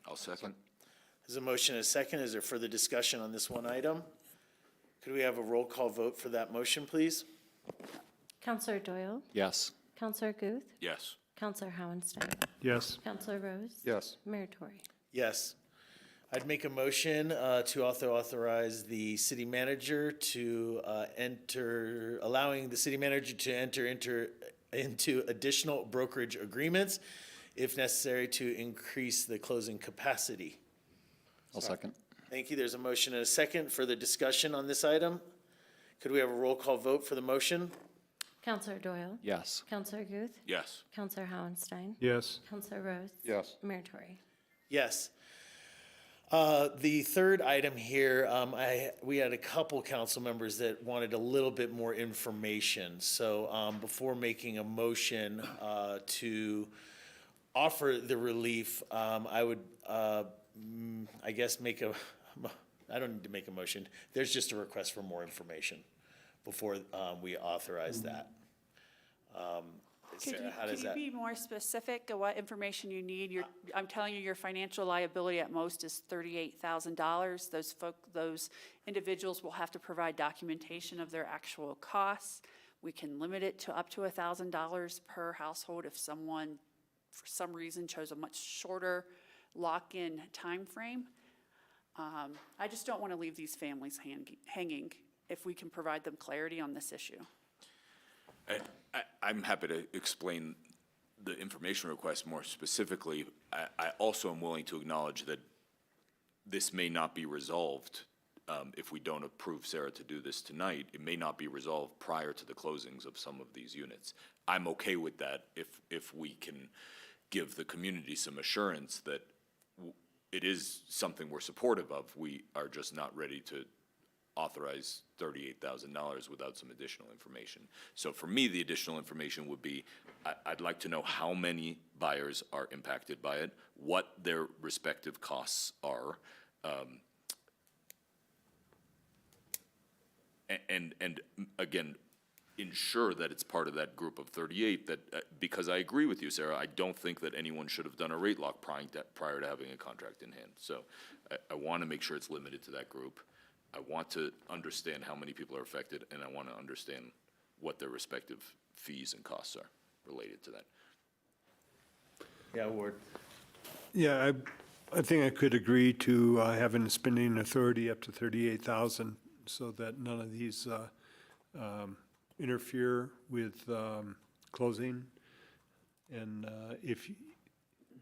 I'll second. There's a motion and a second. Is there further discussion on this one item? Could we have a roll call vote for that motion, please? Counselor Doyle? Yes. Counselor Guth? Yes. Counselor Howenstein? Yes. Counselor Rose? Yes. Mayor Tory? Yes. I'd make a motion to authorize the city manager to allowing the city manager to enter into additional brokerage agreements if necessary to increase the closing capacity. I'll second. Thank you. There's a motion and a second. Further discussion on this item? Could we have a roll call vote for the motion? Counselor Doyle? Yes. Counselor Guth? Yes. Counselor Howenstein? Yes. Counselor Rose? Yes. Mayor Tory? Yes. The third item here, we had a couple council members that wanted a little bit more information. So before making a motion to offer the relief, I would, I guess, I don't need to make a motion. There's just a request for more information before we authorize that. Sarah, how does that? Could you be more specific of what information you need? I'm telling you, your financial liability at most is $38,000. Those individuals will have to provide documentation of their actual costs. We can limit it to up to $1,000 per household if someone, for some reason, chose a much shorter lock-in time frame. I just don't want to leave these families hanging if we can provide them clarity on this issue. I'm happy to explain the information request more specifically. I also am willing to acknowledge that this may not be resolved if we don't approve Sarah to do this tonight. It may not be resolved prior to the closings of some of these units. I'm okay with that if we can give the community some assurance that it is something we're supportive of. We are just not ready to authorize $38,000 without some additional information. So for me, the additional information would be, I'd like to know how many buyers are impacted by it, what their respective costs are, and again, ensure that it's part of that group of 38, that, because I agree with you, Sarah, I don't think that anyone should have done a rate lock prior to having a contract in hand. So I want to make sure it's limited to that group. I want to understand how many people are affected, and I want to understand what their respective fees and costs are related to that. Yeah, Ward. Yeah, I think I could agree to having spending authority up to 38,000 so that none of these interfere with closing. And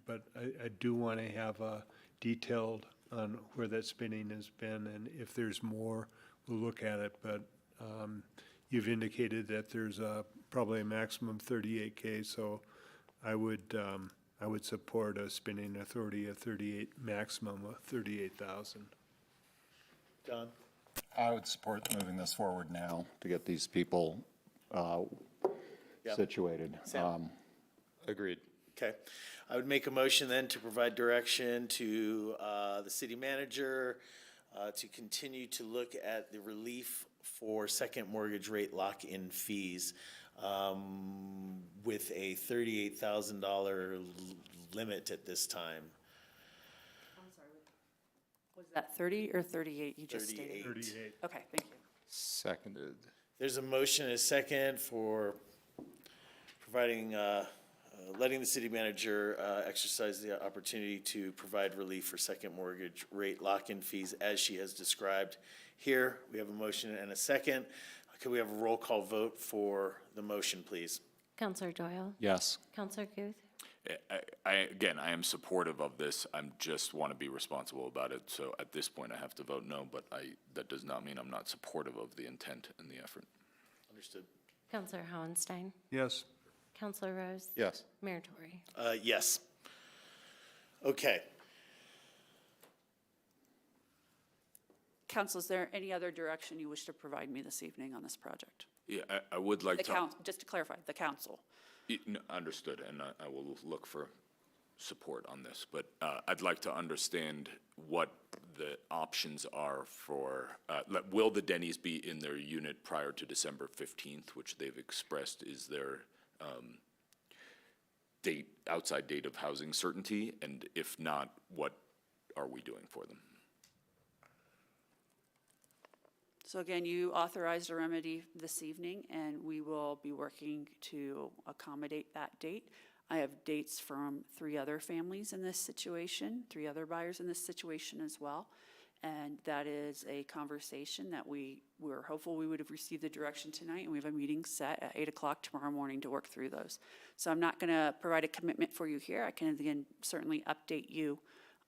but I do want to have a detailed on where that spending has been, and if there's more, we'll look at it. But you've indicated that there's probably a maximum 38K, so I would support a spending authority of 38, maximum of 38,000. John? I would support moving this forward now to get these people situated. Sam? Agreed. Okay. I would make a motion then to provide direction to the city manager to continue to look at the relief for second mortgage rate lock-in fees with a $38,000 limit at this time. I'm sorry, was that 30 or 38 you just stated? 38. Okay, thank you. Seconded. There's a motion and a second for providing, letting the city manager exercise the opportunity to provide relief for second mortgage rate lock-in fees as she has described here. We have a motion and a second. Could we have a roll call vote for the motion, please? Counselor Doyle? Yes. Counselor Guth? Again, I am supportive of this. I just want to be responsible about it. So at this point, I have to vote no, but that does not mean I'm not supportive of the intent and the effort. Understood. Counselor Hohenstein? Yes. Counselor Rose? Yes. Mayor Tory? Yes. Okay. Council, is there any other direction you wish to provide me this evening on this project? Yeah, I would like to. Just to clarify, the council. Understood, and I will look for support on this, but I'd like to understand what the options are for, will the Denny's be in their unit prior to December 15th, which they've expressed is their outside date of housing certainty, and if not, what are we doing for them? So again, you authorized a remedy this evening, and we will be working to accommodate that date. I have dates from 3 other families in this situation, 3 other buyers in this situation as well. And that is a conversation that we're hopeful we would have received the direction tonight, and we have a meeting set at 8 o'clock tomorrow morning to work through those. So I'm not gonna provide a commitment for you here. I can again certainly update you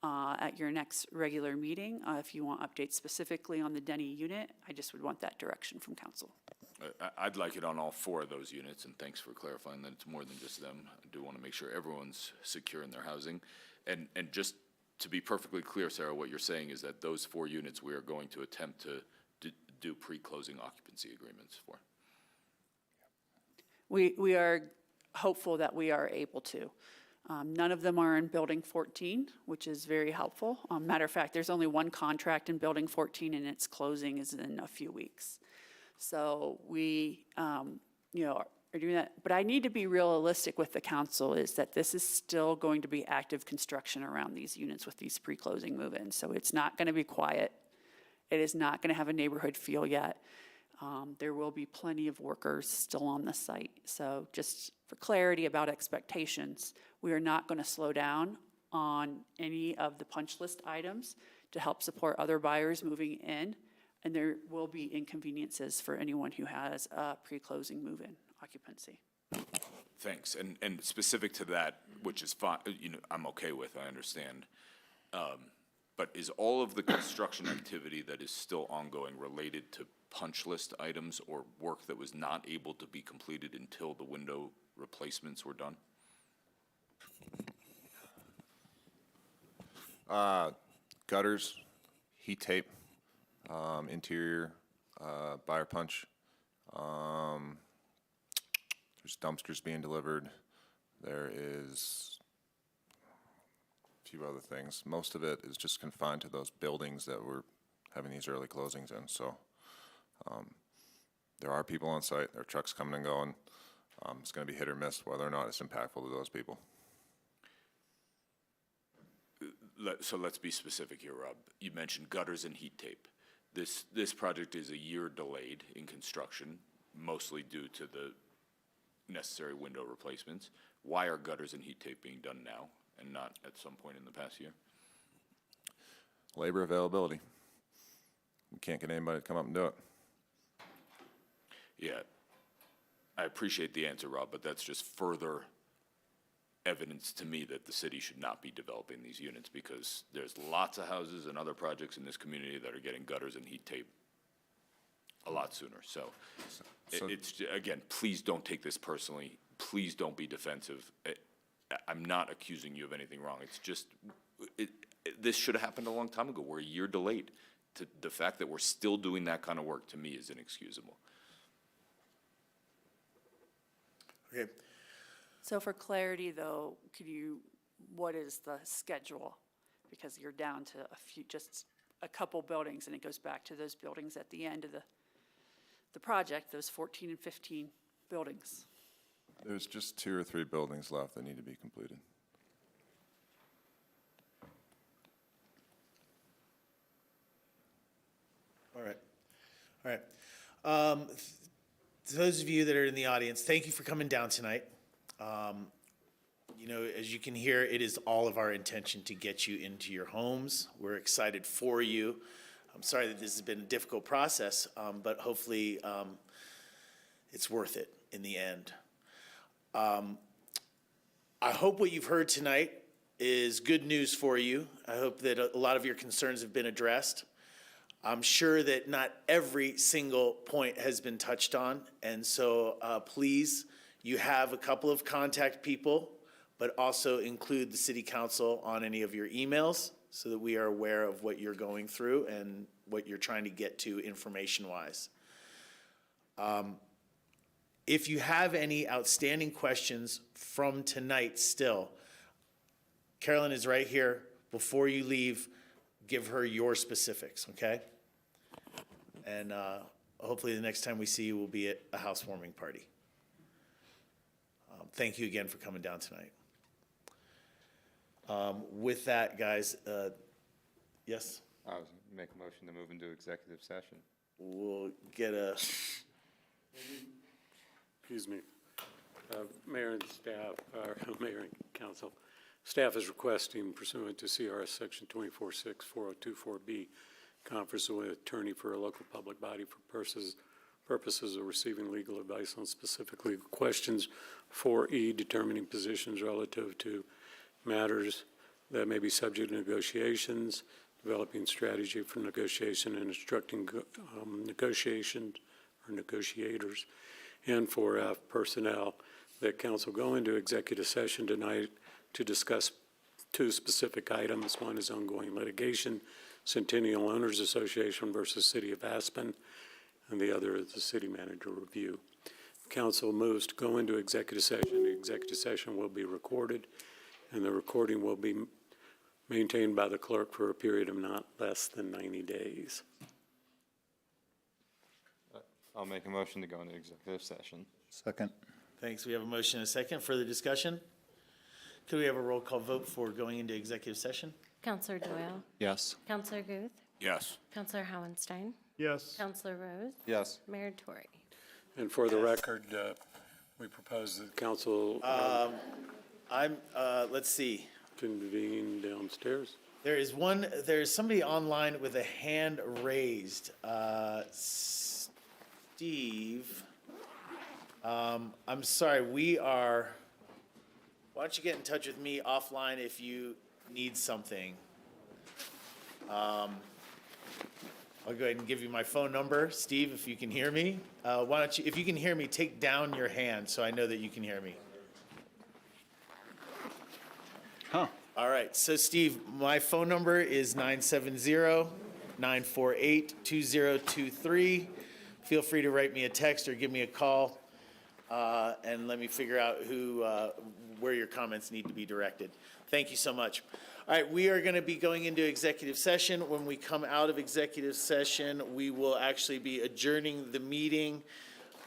at your next regular meeting. If you want updates specifically on the Denny unit, I just would want that direction from council. I'd like it on all 4 of those units, and thanks for clarifying that it's more than just them. I do want to make sure everyone's secure in their housing. And just to be perfectly clear, Sarah, what you're saying is that those 4 units we are going to attempt to do pre-closing occupancy agreements for. We are hopeful that we are able to. None of them are in Building 14, which is very helpful. Matter of fact, there's only 1 contract in Building 14, and its closing is in a few weeks. So we, are doing that. But I need to be realistic with the council is that this is still going to be active construction around these units with these pre-closing move-ins. So it's not going to be quiet. It is not going to have a neighborhood feel yet. There will be plenty of workers still on the site. So just for clarity about expectations, we are not going to slow down on any of the punch list items to help support other buyers moving in. And there will be inconveniences for anyone who has a pre-closing move-in occupancy. Thanks. And specific to that, which is fine, I'm okay with, I understand. But is all of the construction activity that is still ongoing related to punch list items or work that was not able to be completed until the window replacements were done? Gutters, heat tape, interior, buyer punch. There's dumpsters being delivered. There is a few other things. Most of it is just confined to those buildings that we're having these early closings in. So there are people on site. There are trucks coming and going. It's going to be hit or miss whether or not it's impactful to those people. So let's be specific here, Rob. You mentioned gutters and heat tape. This project is a year delayed in construction, mostly due to the necessary window replacements. Why are gutters and heat tape being done now and not at some point in the past year? Labor availability. We can't get anybody to come up and do it. Yeah, I appreciate the answer, Rob, but that's just further evidence to me that the city should not be developing these units because there's lots of houses and other projects in this community that are getting gutters and heat tape a lot sooner. So it's, again, please don't take this personally. Please don't be defensive. I'm not accusing you of anything wrong. It's just, this should have happened a long time ago. We're a year delayed. The fact that we're still doing that kind of work, to me, is inexcusable. Okay. So for clarity, though, what is the schedule? Because you're down to just a couple buildings, and it goes back to those buildings at the end of the project, those 14 and 15 buildings. There's just 2 or 3 buildings left that need to be completed. All right. All right. To those of you that are in the audience, thank you for coming down tonight. You know, as you can hear, it is all of our intention to get you into your homes. We're excited for you. I'm sorry that this has been a difficult process, but hopefully it's worth it in the end. I hope what you've heard tonight is good news for you. I hope that a lot of your concerns have been addressed. I'm sure that not every single point has been touched on, and so please, you have a couple of contact people, but also include the city council on any of your emails so that we are aware of what you're going through and what you're trying to get to information-wise. If you have any outstanding questions from tonight still, Carolyn is right here. Before you leave, give her your specifics, okay? And hopefully the next time we see you will be at a housewarming party. Thank you again for coming down tonight. With that, guys, yes? I was going to make a motion to move into executive session. We'll get a... Excuse me. Mayor and staff, or Mayor and council, staff is requesting pursuant to CRS Section 24-6-4024B, conference with attorney for a local public body for purposes of receiving legal advice on specifically questions 4E, determining positions relative to matters that may be subject to negotiations, developing strategy for negotiation and instructing negotiations or negotiators, and 4F, personnel, that council go into executive session tonight to discuss 2 specific items. One is ongoing litigation, Centennial Owners Association versus City of Aspen, and the other is the city manager review. Council moves to go into executive session. The executive session will be recorded, and the recording will be maintained by the clerk for a period of not less than 90 days. I'll make a motion to go into executive session. Second. Thanks. We have a motion and a second. Further discussion? Could we have a roll call vote for going into executive session? Counselor Doyle? Yes. Counselor Guth? Yes. Counselor Howenstein? Yes. Counselor Rose? Yes. Mayor Tory? And for the record, we propose that council Let's see. convene downstairs. There's somebody online with a hand raised. Steve, I'm sorry, why don't you get in touch with me offline if you need something? I'll go ahead and give you my phone number. Steve, if you can hear me, why don't you, if you can hear me, take down your hand so I know that you can hear me. Huh. All right, so Steve, my phone number is 970-948-2023. Feel free to write me a text or give me a call, and let me figure out where your comments need to be directed. Thank you so much. All right, we are going to be going into executive session. When we come out of executive session, we will actually be adjourning the meeting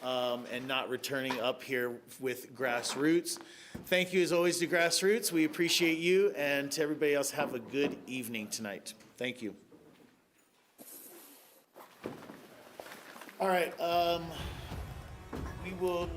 and not returning up here with GrassRoots. Thank you as always to GrassRoots. We appreciate you, and to everybody else, have a good evening tonight. Thank you. All right, we will